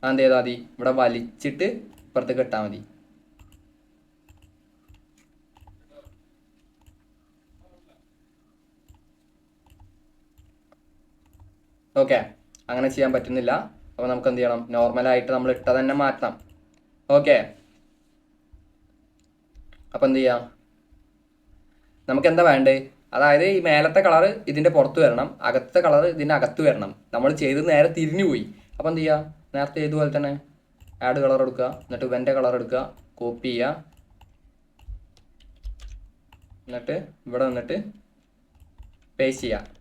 A: എന്ത് ചെയ്താൽ മതി, ഇവിടെ വലിച്ചിട്ട് ഇപ്പുറത്തേക്ക് ഇട്ടാൽ മതി. ഓക്കെ, അങ്ങനെ ചെയ്യാൻ പറ്റുന്നില്ല. അപ്പോൾ നമുക്ക് എന്ത് ചെയ്യണം, നോർമലായിട്ട് നമ്മൾ ഇട്ട തന്നെ മാറ്റണം. ഓക്കെ, അപ്പോൾ എന്ത് ചെയ്യാം, നമുക്ക് എന്താ വേണ്ടത്, അതായത് ഈ മേലത്തെ കളർ ഇതിൻ്റെ പുറത്ത് വരണം, അകത്തെ കളർ ഇതിൻ്റെ അകത്ത് വരണം. നമ്മൾ ചെയ്ത് നേരെ തിരിഞ്ഞു പോയി. അപ്പോൾ എന്ത് ചെയ്യുക, നേരത്തെ ഇതുപോലെ തന്നെ ആഡ് കളർ എടുക്കുക, എന്നിട്ട് ഇവൻ്റെ കളർ എടുക്കുക, കോപ്പി ചെയ്യുക, എന്നിട്ട് ഇവിടെ വന്നിട്ട് പേസ്റ്റ് ചെയ്യുക.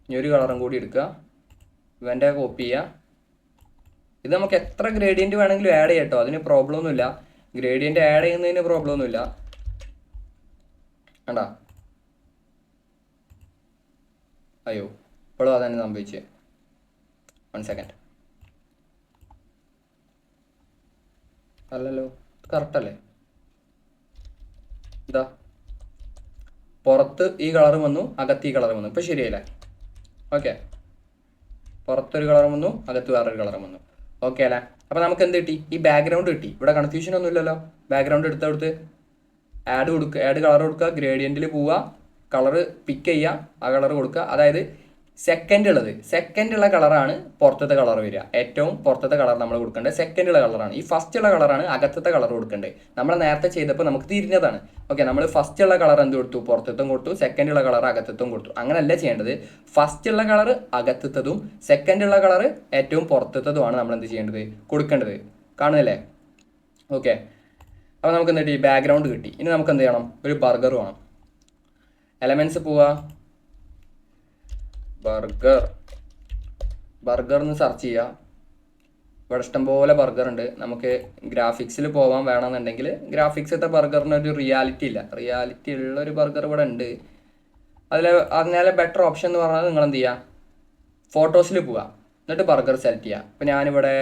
A: ഇനി ഒരു കളറും കൂടി എടുക്കുക, ഇവൻ്റെ കോപ്പി ചെയ്യുക. ഇത് നമുക്ക് എത്ര ഗ്രേഡിയൻറ്റ് വേണമെങ്കിലും ആഡ് ചെയ്യാം കേട്ടോ, അതിന് പ്രോബ്ലം ഒന്നുമില്ല. ഗ്രേഡിയൻറ്റ് ആഡ് ചെയ്യുന്നതിന് പ്രോബ്ലം ഒന്നുമില്ല. കണ്ടാ, അയ്യോ ഇപ്പോഴും അതന്നെ സംഭവിച്ചേ. 1 സെക്കൻഡ്, അല്ലല്ലോ കറക്റ്റല്ലേ. ഇതാ പുറത്ത് ഈ കളർ വന്നു, അകത്ത് ഈ കളർ വന്നു. ഇപ്പോൾ ശരിയല്ലേ. ഓക്കെ, പുറത്തൊരു കളർ വന്നു, അകത്ത് വേറൊരു കളർ വന്നു. ഓക്കെ അല്ലേ. അപ്പോൾ നമുക്ക് എന്ത് കിട്ടി, ഈ ബാക്ക്ഗ്രൗണ്ട് കിട്ടി. ഇവിടെ കൺഫ്യൂഷൻ ഒന്നും ഇല്ലല്ലോ. ബാക്ക്ഗ്രൗണ്ട് എടുത്തെടുത്ത് ആഡ് കളർ കൊടുക്കുക, ഗ്രേഡിയൻറ്റിൽ പോവുക, കളർ പിക്ക് ചെയ്യുക, ആ കളർ കൊടുക്കുക. അതായത് സെക്കൻഡുള്ള കളറാണ് പുറത്തത്തെ കളർ വരിക. ഏറ്റവും പുറത്തത്തെ കളർ നമ്മൾ കൊടുക്കേണ്ടത് സെക്കൻഡുള്ള കളറാണ്. ഈ ഫസ്റ്റുള്ള കളറാണ് അകത്തത്തെ കളർ കൊടുക്കേണ്ടത്. നമ്മൾ നേരത്തെ ചെയ്തപ്പോൾ നമുക്ക് തിരിഞ്ഞതാണ്. ഓക്കെ, നമ്മൾ ഫസ്റ്റുള്ള കളർ എന്ത് കൊടുത്തു? പുറത്തത്തും കൊടുത്തു. സെക്കൻഡുള്ള കളർ അകത്തത്തും കൊടുത്തു. അങ്ങനെയല്ല ചെയ്യേണ്ടത്. ഫസ്റ്റുള്ള കളർ അകത്തതും സെക്കൻഡുള്ള കളർ ഏറ്റവും പുറത്തതുമാണ് നമ്മൾ എന്ത് ചെയ്യേണ്ടത്? കൊടുക്കേണ്ടത്. കാണുന്നില്ലേ? ഓക്കെ, അപ്പോൾ നമുക്ക് എന്ത് കിട്ടി? ബാക്ക്ഗ്രൗണ്ട് കിട്ടി. ഇനി നമുക്ക് എന്ത് ചെയ്യണം? ഒരു ബർഗർ വേണം. എലമെൻറ്റ്സ് പോവുക, ബർഗർ എന്ന് സെർച്ച് ചെയ്യുക. ഇവിടെ ഇഷ്ടംപോലെ ബർഗർ ഉണ്ട്. നമുക്ക് ഗ്രാഫിക്സിൽ പോകാൻ വേണമെന്നുണ്ടെങ്കിൽ ഗ്രാഫിക്സത്തെ ബർഗറിന് ഒരു റിയാലിറ്റി ഉള്ളൊരു ബർഗർ ഇവിടെ ഉണ്ട്. അതിനാലെ ബെറ്റർ ഓപ്ഷൻ എന്ന് പറഞ്ഞാൽ നിങ്ങൾ എന്ത് ചെയ്യുക? ഫോട്ടോസിൽ പോവുക, എന്നിട്ട് ബർഗർ സെലക്ട് ചെയ്യുക. അപ്പോൾ ഞാനിവിടെ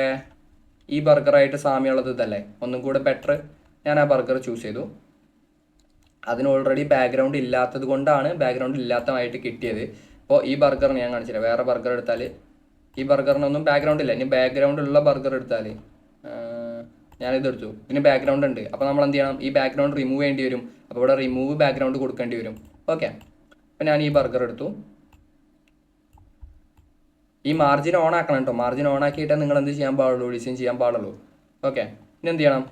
A: ഈ ബർഗറായിട്ട് സാമ്യമുള്ളത് ഇതല്ലേ, ഒന്നും കൂടെ ബെറ്റർ. ഞാൻ ആ ബർഗർ ചൂസ് ചെയ്തു. അതിന് ഓൾറെഡി ബാക്ക്ഗ്രൗണ്ട് ഇല്ലാത്തത് കൊണ്ടാണ് ബാക്ക്ഗ്രൗണ്ട് ഇല്ലാത്തതായിട്ട് കിട്ടിയത്. അപ്പോൾ ഈ ബർഗറിന് ഞാൻ കാണിച്ചില്ല. വേറെ ബർഗർ എടുത്താൽ ഈ ബർഗറിനൊന്നും ബാക്ക്ഗ്രൗണ്ട് ഇല്ല. ഇനി ബാക്ക്ഗ്രൗണ്ട് ഉള്ള ബർഗർ എടുത്താൽ ഞാനിതെടുത്തു, ഇതിന് ബാക്ക്ഗ്രൗണ്ട് ഉണ്ട്. അപ്പോൾ നമ്മൾ എന്ത് ചെയ്യണം? ഈ ബാക്ക്ഗ്രൗണ്ട് റിമൂവ് ചെയ്യേണ്ടി വരും. അപ്പോൾ ഇവിടെ റിമൂവ് ബാക്ക്ഗ്രൗണ്ട് കൊടുക്കേണ്ടി വരും. ഓക്കെ, അപ്പോൾ ഞാൻ ഈ ബർഗർ എടുത്തു. ഈ മാർജിൻ ഓൺ ആക്കണം കേട്ടോ. മാർജിൻ ഓൺ ആക്കിയിട്ടേ നിങ്ങൾ എന്ത് ചെയ്യാൻ പാടുള്ളൂ? ഡിസൈൻ ചെയ്യാൻ പാടുള്ളൂ. ഓക്കെ, ഇനി എന്ത് ചെയ്യണം?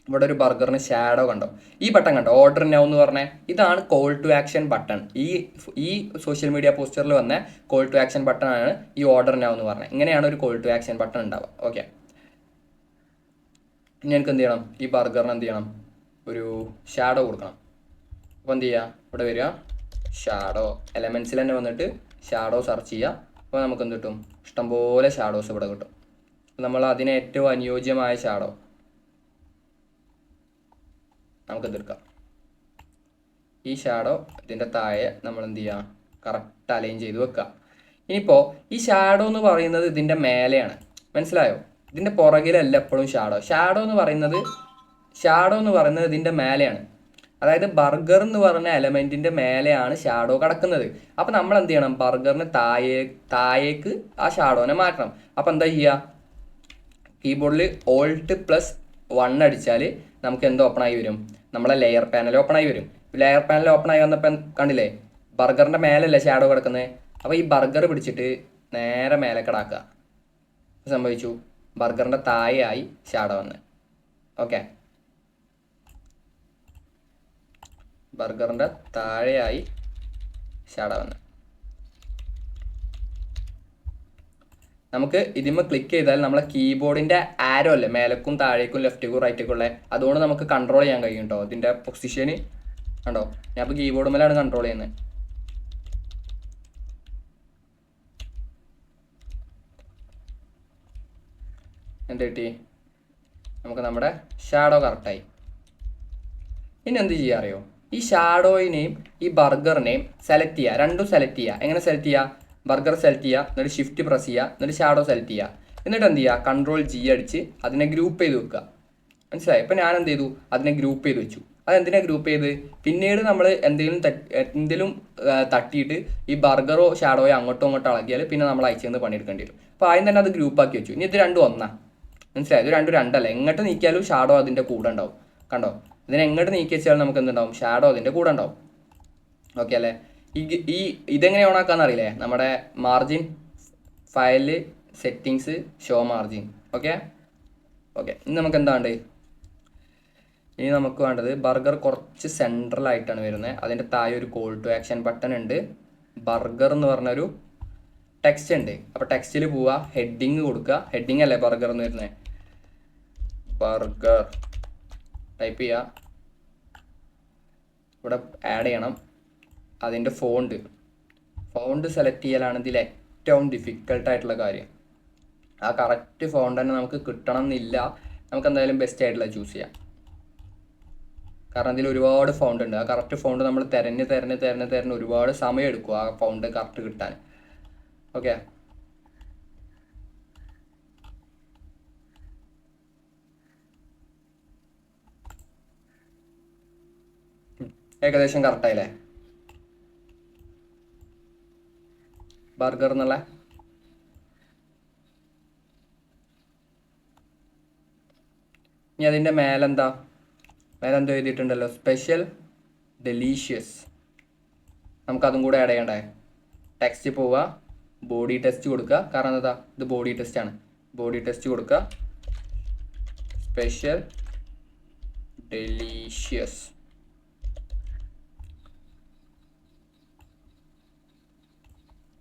A: ഇവിടെ ഒരു ബർഗറിന് ഷാഡോ കണ്ടോ? ഈ ബട്ടൺ കണ്ടോ? ഓർഡർ നൗ എന്ന് പറഞ്ഞാൽ ഇതാണ് കോൾ ടു ആക്ഷൻ ബട്ടൺ. ഈ സോഷ്യൽ മീഡിയ പോസ്റ്ററിൽ വന്ന കോൾ ടു ആക്ഷൻ ബട്ടൺ ആണ് ഈ ഓർഡർ നൗ എന്ന് പറഞ്ഞത്. ഇങ്ങനെയാണ് ഒരു കോൾ ടു ആക്ഷൻ ബട്ടൺ ഉണ്ടാവുക. ഓക്കെ, ഇനി എനിക്ക് എന്ത് ചെയ്യണം? ഈ ബർഗറിന് എന്ത് ചെയ്യണം? ഒരു ഷാഡോ കൊടുക്കണം. അപ്പോൾ എന്ത് ചെയ്യുക? ഇവിടെ വരിക, ഷാഡോ എലമെൻറ്റ്സിൽ തന്നെ വന്നിട്ട് ഷാഡോ സെർച്ച് ചെയ്യുക. അപ്പോൾ നമുക്ക് എന്ത് കിട്ടും? ഇഷ്ടംപോലെ ഷാഡോസ് ഇവിടെ കിട്ടും. നമ്മൾ അതിന് ഏറ്റവും അനുയോജ്യമായ ഷാഡോ നമുക്ക് എടുക്കാം. ഈ ഷാഡോ ഇതിൻ്റെ താഴെ നമ്മൾ എന്ത് ചെയ്യുക? കറക്റ്റ് അലൈൻ ചെയ്ത് വെക്കുക. ഇനിയിപ്പോൾ ഈ ഷാഡോ എന്ന് പറയുന്നത് ഇതിൻ്റെ മേലെയാണ്, മനസ്സിലായോ? ഇതിൻ്റെ പുറകിലല്ല എപ്പോഴും ഷാഡോ എന്ന് പറയുന്നത് ഇതിൻ്റെ മേലെയാണ്. അതായത് ബർഗർ എന്ന് പറഞ്ഞ എലമെൻറ്റിൻ്റെ മേലെയാണ് ഷാഡോ കിടക്കുന്നത്. അപ്പോൾ നമ്മൾ എന്ത് ചെയ്യണം? ബർഗറിന് താഴേക്ക് ആ ഷാഡോനെ മാറ്റണം. അപ്പോൾ എന്താ ചെയ്യുക? കീബോർഡിൽ Alt+1 അടിച്ചാൽ നമുക്ക് എന്ത് ഓപ്പൺ ആയി വരും? നമ്മളെ ലെയർ പാനൽ ഓപ്പൺ ആയി വരും. ലെയർ പാനൽ ഓപ്പൺ ആയി വന്നപ്പോൾ കണ്ടില്ലേ? ബർഗറിൻ്റെ മേലല്ലേ ഷാഡോ കിടക്കുന്നത്. അപ്പോൾ ഈ ബർഗർ പിടിച്ചിട്ട് നേരെ മേലെ കിടക്കുക. സംഭവിച്ചു, ബർഗറിൻ്റെ താഴെയായി ഷാഡോ വന്ന്. ഓക്കെ, ബർഗറിൻ്റെ താഴെയായി ഷാഡോ വന്ന്. നമുക്ക് ഇതിന്മേൽ ക്ലിക്ക് ചെയ്താൽ നമ്മളെ കീബോർഡിൻ്റെ ആരോ അല്ലേ മേലക്കും താഴേക്കും ലെഫ്റ്റേക്കും റൈറ്റേക്കും ഉള്ളത്, അതുകൊണ്ട് നമുക്ക് കൺട്രോൾ ചെയ്യാൻ കഴിയും കേട്ടോ. ഇതിൻ്റെ പൊസിഷന് കണ്ടോ? ഞാൻ ഇപ്പോൾ കീബോർഡ് മേലാണ് കൺട്രോൾ ചെയ്യുന്നത്. എന്ത് കിട്ടി? നമുക്ക് നമ്മുടെ ഷാഡോ കറക്റ്റായി. ഇനി എന്ത് ചെയ്യുക അറിയോ? ഈ ഷാഡോയിനെയും ഈ ബർഗറിനെയും സെലക്ട് ചെയ്യുക, രണ്ടും സെലക്ട് ചെയ്യുക. എങ്ങനെ സെലക്ട് ചെയ്യുക? ബർഗർ സെലക്ട് ചെയ്യുക, എന്നിട്ട് ഷിഫ്റ്റ് പ്രസ് ചെയ്യുക, എന്നിട്ട് ഷാഡോ സെലക്ട് ചെയ്യുക. എന്നിട്ട് എന്ത് ചെയ്യുക? Ctrl+G അടിച്ച് അതിനെ ഗ്രൂപ്പ് ചെയ്ത് വെക്കുക. മനസ്സിലായി? ഇപ്പം ഞാൻ എന്ത് ചെയ്തു? അതിനെ ഗ്രൂപ്പ് ചെയ്ത് വെച്ചു. അതെന്തിനാണ് ഗ്രൂപ്പ് ചെയ്ത്? പിന്നീട് നമ്മൾ എന്തെങ്കിലും തട്ടിയിട്ട് ഈ ബർഗറോ ഷാഡോയോ അങ്ങോട്ടോ ഇളകിയാൽ പിന്നെ നമ്മൾ അയച്ചെന്ന് പണിയെടുക്കേണ്ടി വരും. അപ്പോൾ ആദ്യം തന്നെ അത് ഗ്രൂപ്പാക്കി വെച്ചു. ഇനി ഇത് രണ്ടും ഒന്നാ, മനസ്സിലായി? ഇത് രണ്ടും രണ്ടല്ല. എങ്ങോട്ട് നീക്കിയാലും ഷാഡോ അതിൻ്റെ കൂടെ ഉണ്ടാവും. കണ്ടോ? ഇതിനെ എങ്ങോട്ട് നീക്കി വെച്ചാൽ നമുക്ക് എന്തുണ്ടാവും? ഷാഡോ അതിൻ്റെ കൂടെ ഉണ്ടാവും. ഓക്കെ അല്ലേ? ഇതെങ്ങനെ ഓണാക്കാന്ന് അറിയില്ലേ? നമ്മുടെ margin file settings show margin. Okay, ഇനി നമുക്ക് എന്താണ്ട്? ഇനി നമുക്ക് വേണ്ടത് ബർഗർ കുറച്ച് സെൻട്രലായിട്ടാണ് വരുന്നത്. അതിൻ്റെ താഴെ ഒരു കോൾ ടു ആക്ഷൻ ബട്ടൺ ഉണ്ട്. ബർഗർ എന്ന് പറഞ്ഞൊരു ടെക്സ്റ്റ് ഉണ്ട്. അപ്പോൾ ടെക്സ്റ്റിൽ പോവുക, ഹെഡിങ് കൊടുക്കുക. ഹെഡിങ് അല്ലേ ബർഗർ എന്ന് വരുന്നത്? ബർഗർ ടൈപ്പ് ചെയ്യുക. ഇവിടെ ആഡ് ചെയ്യണം അതിൻ്റെ ഫോണ്ട് സെലക്ട് ചെയ്യലാണ് ഇതിൽ ഏറ്റവും ഡിഫിക്കൽട്ടായിട്ടുള്ള കാര്യം. ആ കറക്റ്റ് ഫോണ്ട് തന്നെ നമുക്ക് കിട്ടണം എന്നില്ല. നമുക്ക് എന്തായാലും ബെസ്റ്റ് ആയിട്ടുള്ള ചൂസ് ചെയ്യാം. കാരണം ഇതിൽ ഒരുപാട് ഫോണ്ട് ഉണ്ട്. ആ കറക്റ്റ് ഫോണ്ട് നമ്മൾ തിരഞ്ഞ് ഒരുപാട് സമയം എടുക്കും ആ ഫോണ്ട് കറക്റ്റ് കിട്ടാൻ. ഓക്കെ, ഏകദേശം കറക്റ്റായില്ലേ? ബർഗർ എന്നുള്ള ഇനി അതിൻ്റെ മേലെന്തോ എഴുതിയിട്ടുണ്ടല്ലോ, സ്പെഷ്യൽ ഡെലീഷ്യസ്. നമുക്കതും കൂടെ ആഡ് ചെയ്യണ്ടേ? ടെക്സ്റ്റ് പോവുക, ബോഡി ടെസ്റ്റ് കൊടുക്കുക. കാരണം എന്താ, ഇത് ബോഡി ടെസ്റ്റാണ്. ബോഡി ടെസ്റ്റ് കൊടുക്കുക, സ്പെഷ്യൽ ഡെലീഷ്യസ്.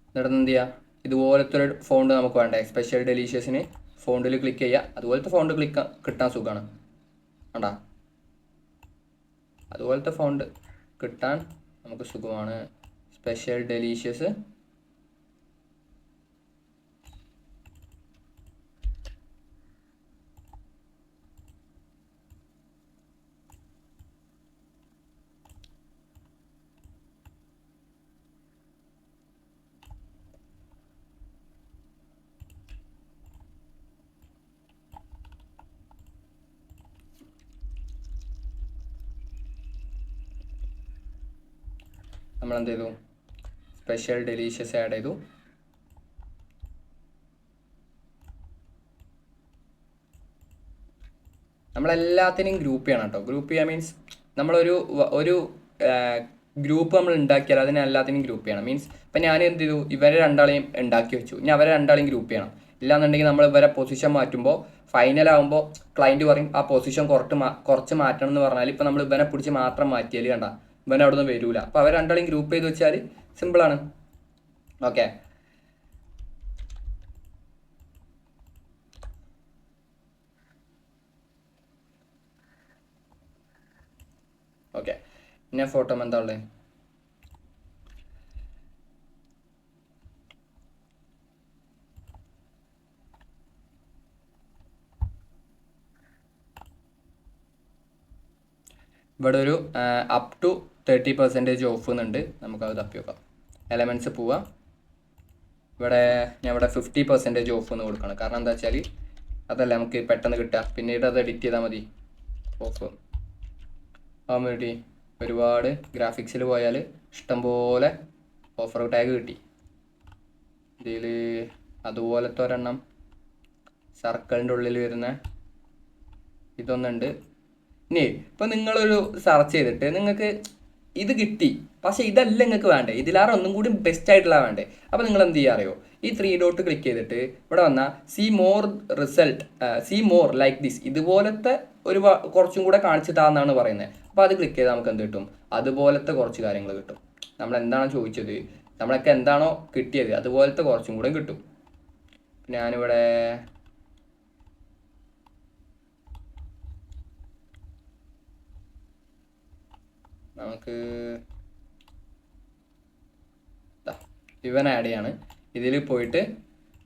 A: എന്നിട്ട് എന്ത് ചെയ്യുക, ഇതുപോലത്തെ ഒരു ഫോണ്ട് നമുക്ക് വേണ്ടേ സ്പെഷ്യൽ ഡെലീഷ്യസിന്. ഫോണ്ടിൽ ക്ലിക്ക് ചെയ്യുക. അതുപോലത്തെ ഫോണ്ട് കിട്ടാൻ സുഖമാണ്. വേണ്ട, അതുപോലത്തെ ഫോണ്ട് കിട്ടാൻ നമുക്ക് സുഖമാണ്. Special delicious. നമ്മളെന്ത് ചെയ്തു, സ്പെഷ്യൽ ഡെലീഷ്യസ് ആഡ് ചെയ്തു. നമ്മളെല്ലാത്തിനെയും ഗ്രൂപ്പ് ചെയ്യണം കേട്ടോ. ഗ്രൂപ്പ് ചെയ്യാൻ മീൻസ് നമ്മളൊരു ഗ്രൂപ്പ് നമ്മൾ ഉണ്ടാക്കിയാൽ അതിനെ എല്ലാത്തിനെയും ഗ്രൂപ്പ് ചെയ്യണം. മീൻസ് ഇപ്പം ഞാൻ എന്ത് ചെയ്തു, ഇവരെ രണ്ടാളെയും ഉണ്ടാക്കി വെച്ചു. ഇനി അവരെ രണ്ടാളെയും ഗ്രൂപ്പ് ചെയ്യണം. ഇല്ലാന്നുണ്ടെങ്കിൽ നമ്മൾ ഇവരെ പൊസിഷൻ മാറ്റുമ്പോൾ ഫൈനലാകുമ്പോൾ ക്ലയൻറ്റ് പറയും ആ പൊസിഷൻ കുറച്ച് മാറ്റണം എന്ന് പറഞ്ഞാൽ, ഇപ്പം നമ്മൾ ഇവനെ പിടിച്ച് മാത്രം മാറ്റിയാൽ കണ്ട ഇവനെ അവിടെ നിന്ന് വരൂല. അപ്പോൾ അവർ രണ്ടാളെയും ഗ്രൂപ്പ് ചെയ്ത് വെച്ചാൽ സിമ്പിളാണ്. Okay, okay. പിന്നെ ഫോട്ടോ എന്താ ഉള്ളത്, ഇവിടെ ഒരു അപ് ടു 30% ഓഫ് എന്നുണ്ട്. നമുക്കത് തപ്പി നോക്കാം. എലമെൻറ്റ്സ് പോവുക. ഇവിടെ ഞാൻ ഇവിടെ 50% ഓഫ് എന്ന് കൊടുക്കണം. കാരണം എന്താ വെച്ചാൽ അതല്ല നമുക്ക് പെട്ടെന്ന് കിട്ടുക. പിന്നീട് അത് എഡിറ്റ് ചെയ്താൽ മതി. ഓഫ് ആവാൻ വേണ്ടി ഒരുപാട് ഗ്രാഫിക്സിൽ പോയാൽ ഇഷ്ടംപോലെ ഓഫർ ടാഗ് കിട്ടി. ഇതിൽ അതുപോലത്തെ ഒരെണ്ണം സർക്കിളിൻ്റെ ഉള്ളിൽ വരുന്ന ഇതൊന്നുണ്ട്. ഇനി ഇപ്പം നിങ്ങളൊരു സെർച്ച് ചെയ്തിട്ട് നിങ്ങൾക്ക് ഇത് കിട്ടി, പക്ഷേ ഇതല്ല നിങ്ങൾക്ക് വേണ്ടേ, ഇതിലാറെ ഒന്നും കൂടി ബെസ്റ്റ് ആയിട്ടുള്ള വേണ്ടേ. അപ്പോൾ നിങ്ങൾ എന്ത് ചെയ്യുക അറിയോ, ഈ 3 ഡോട്ട് ക്ലിക്ക് ചെയ്തിട്ട് ഇവിടെ വന്നാൽ see more result, see more like this, ഇതുപോലത്തെ ഒരു കുറച്ചും കൂടെ കാണിച്ചു താന്നാണ് പറയുന്നത്. അപ്പോൾ അത് ക്ലിക്ക് ചെയ്താൽ നമുക്ക് എന്ത് കിട്ടും, അതുപോലത്തെ കുറച്ച് കാര്യങ്ങൾ കിട്ടും. നമ്മൾ എന്താണോ ചോദിച്ചത്, നമ്മളൊക്കെ എന്താണോ കിട്ടിയത് അതുപോലത്തെ കുറച്ചും കൂടെ കിട്ടും. ഞാനിവിടെ നമുക്ക് ഇവൻ ആഡ് ചെയ്യാണ്. ഇതിൽ പോയിട്ട്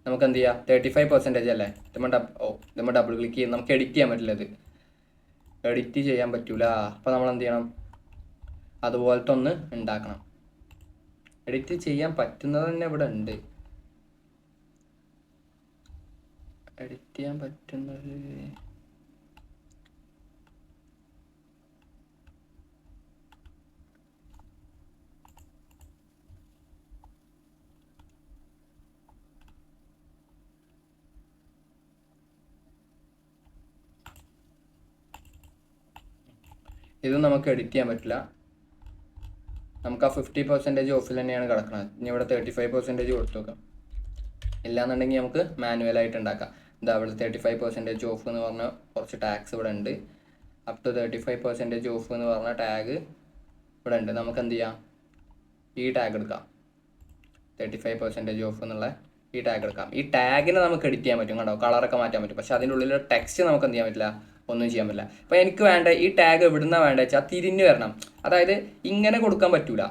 A: നമുക്ക് എന്ത് ചെയ്യാം, 35% അല്ലേ, ഇതുമ്പോൾ ഡബിൾ ക്ലിക്ക് ചെയ്യും. നമുക്ക് എഡിറ്റ് ചെയ്യാൻ പറ്റില്ല, ഇത് എഡിറ്റ് ചെയ്യാൻ പറ്റൂല. അപ്പോൾ നമ്മൾ എന്ത് ചെയ്യണം, അതുപോലത്തെ ഒന്ന് ഉണ്ടാക്കണം. എഡിറ്റ് ചെയ്യാൻ പറ്റുന്നത് തന്നെ ഇവിടെ ഉണ്ട്. എഡിറ്റ് ചെയ്യാൻ പറ്റുന്നത് ഇതും നമുക്ക് എഡിറ്റ് ചെയ്യാൻ പറ്റില്ല. നമുക്ക് ആ 50% ഓഫിൽ തന്നെയാണ് കിടക്കുന്നത്. ഇനി ഇവിടെ 35% കൊടുത്തു നോക്കാം. ഇല്ലാന്നുണ്ടെങ്കിൽ നമുക്ക് മാനുവലായിട്ട് ഉണ്ടാക്കാം. ഇതാ ഇവിടെ 35% ഓഫ് എന്ന് പറഞ്ഞ കുറച്ച് ടാക്സ് ഇവിടെ ഉണ്ട്. അപ് ടു 35% ഓഫ് എന്ന് പറഞ്ഞ ടാഗ് ഇവിടെ ഉണ്ട്. നമുക്ക് എന്ത് ചെയ്യാം, ഈ ടാഗ് എടുക്കാം. 35% ഓഫ് എന്നുള്ള ഈ ടാഗ് എടുക്കാം. ഈ ടാഗിനെ നമുക്ക് എഡിറ്റ് ചെയ്യാൻ പറ്റും, കണ്ടോ, കളറൊക്കെ മാറ്റാൻ പറ്റും. പക്ഷേ അതിൻ്റെ ഉള്ളിലുള്ള ടെക്സ്റ്റ് നമുക്ക് എന്ത് ചെയ്യാൻ പറ്റില്ല, ഒന്നും ചെയ്യാൻ പറ്റില്ല. അപ്പോൾ എനിക്ക് വേണ്ട ഈ ടാഗ് എവിടുന്നാണ് വേണ്ടത് വെച്ചാൽ തിരിഞ്ഞ് വരണം. അതായത് ഇങ്ങനെ കൊടുക്കാൻ പറ്റൂല,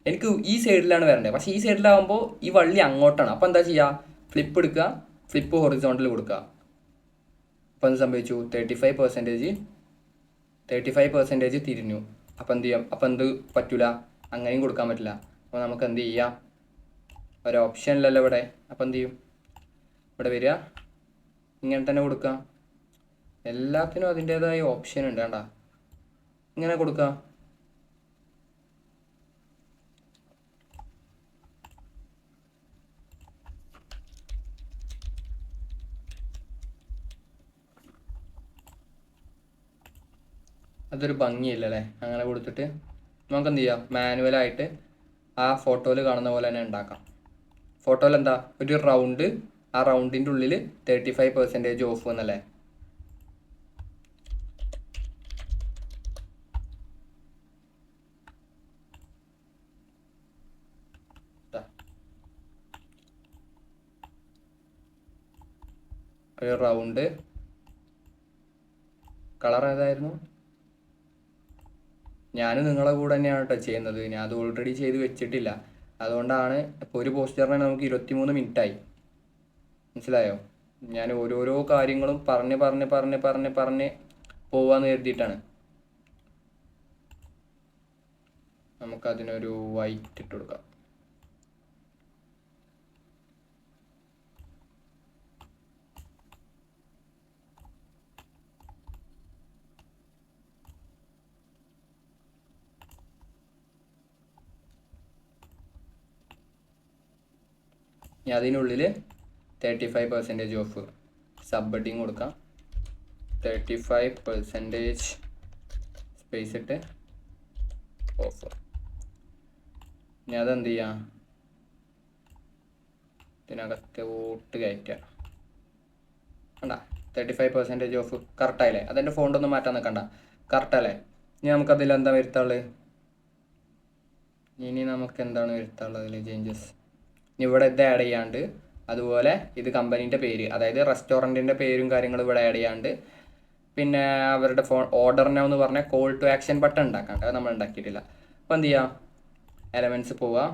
A: എനിക്ക് ഈ സൈഡിലാണ് വരേണ്ടത്. പക്ഷേ ഈ സൈഡിലാകുമ്പോൾ ഈ വള്ളി അങ്ങോട്ടാണ്. അപ്പോൾ എന്താ ചെയ്യുക, ഫ്ലിപ്പ് എടുക്കുക, ഫ്ലിപ്പ് ഹൊറിസോണ്ടൽ കൊടുക്കുക. അപ്പോൾ എന്ത് സംഭവിച്ചു, 35% തിരിഞ്ഞു. അപ്പോൾ എന്ത് ചെയ്യാം, അപ്പോൾ എന്ത് പറ്റൂല, അങ്ങനെയും കൊടുക്കാൻ പറ്റില്ല. അപ്പോൾ നമുക്ക് എന്ത് ചെയ്യാം, ഒരു ഓപ്ഷനിലല്ലോ ഇവിടെ. അപ്പോൾ എന്ത് ചെയ്യും, ഇവിടെ വരിക, ഇങ്ങനെ തന്നെ കൊടുക്കുക. എല്ലാത്തിനും അതിൻ്റേതായ ഓപ്ഷൻ ഉണ്ട്, വേണ്ട ഇങ്ങനെ കൊടുക്കുക. അതൊരു ഭംഗിയില്ലല്ലേ അങ്ങനെ കൊടുത്തിട്ട്. നമുക്ക് എന്ത് ചെയ്യാം, മാനുവലായിട്ട് ആ ഫോട്ടോയിൽ കാണുന്ന പോലെ തന്നെ ഉണ്ടാക്കാം. ഫോട്ടോയിൽ എന്താ ഒരു റൗണ്ട്, ആ റൗണ്ടിൻ്റെ ഉള്ളിൽ 35% ഓഫ് എന്നല്ലേ. ഒരു റൗണ്ട് കളർ ഏതായിരുന്നു? ഞാൻ നിങ്ങളെ കൂടെ തന്നെയാണ് കേട്ടോ ചെയ്യുന്നത്. ഞാൻ അത് ഓൾറെഡി ചെയ്ത് വെച്ചിട്ടില്ല. അതുകൊണ്ടാണ് ഇപ്പോൾ ഒരു പോസ്റ്ററിന് നമുക്ക് 23 മിനിറ്റായി. മനസ്സിലായോ? ഞാൻ ഓരോരോ കാര്യങ്ങളും പറഞ്ഞ് പോവാന്ന് കരുതിയിട്ടാണ്. നമുക്കതിനൊരു വൈറ്റ് ഇട്ട് കൊടുക്കാം. ഇനി അതിനുള്ളിൽ 35% ഓഫ് സബ് ഹെഡിങ് കൊടുക്കാം. 35% സ്പേസ് ഇട്ട് ഓഫ്. ഇനി അതെന്ത് ചെയ്യാം, ഇതിനകത്തോട്ട് കയറ്റുക. കണ്ട 35% ഓഫ് കറക്റ്റായില്ലേ? അതെൻ്റെ ഫോണ്ടൊന്നും മാറ്റാൻ നിൽക്കണ്ട, കറക്റ്റല്ലേ? ഇനി നമുക്കതിൽ എന്താ വരുത്താനുള്ളത്? ഇനി നമുക്ക് എന്താണ് വരുത്താനുള്ളത് അതിൽ ചേഞ്ചസ്? ഇനി ഇവിടെ ഇത് ആഡ് ചെയ്യാണ്ട്, അതുപോലെ ഇത് കമ്പനീൻ്റെ പേര്, അതായത് റെസ്റ്റോറൻറ്റിൻ്റെ പേരും കാര്യങ്ങളും ഇവിടെ ആഡ് ചെയ്യാണ്ട്, പിന്നെ അവരുടെ ഓർഡർ നൗ എന്ന് പറഞ്ഞാൽ കോൾ ടു ആക്ഷൻ ബട്ടൺ ഉണ്ടാക്കാം. അത് നമ്മൾ ഉണ്ടാക്കിയിട്ടില്ല. അപ്പോൾ എന്ത് ചെയ്യുക, എലമെൻറ്റ്സ് പോവുക,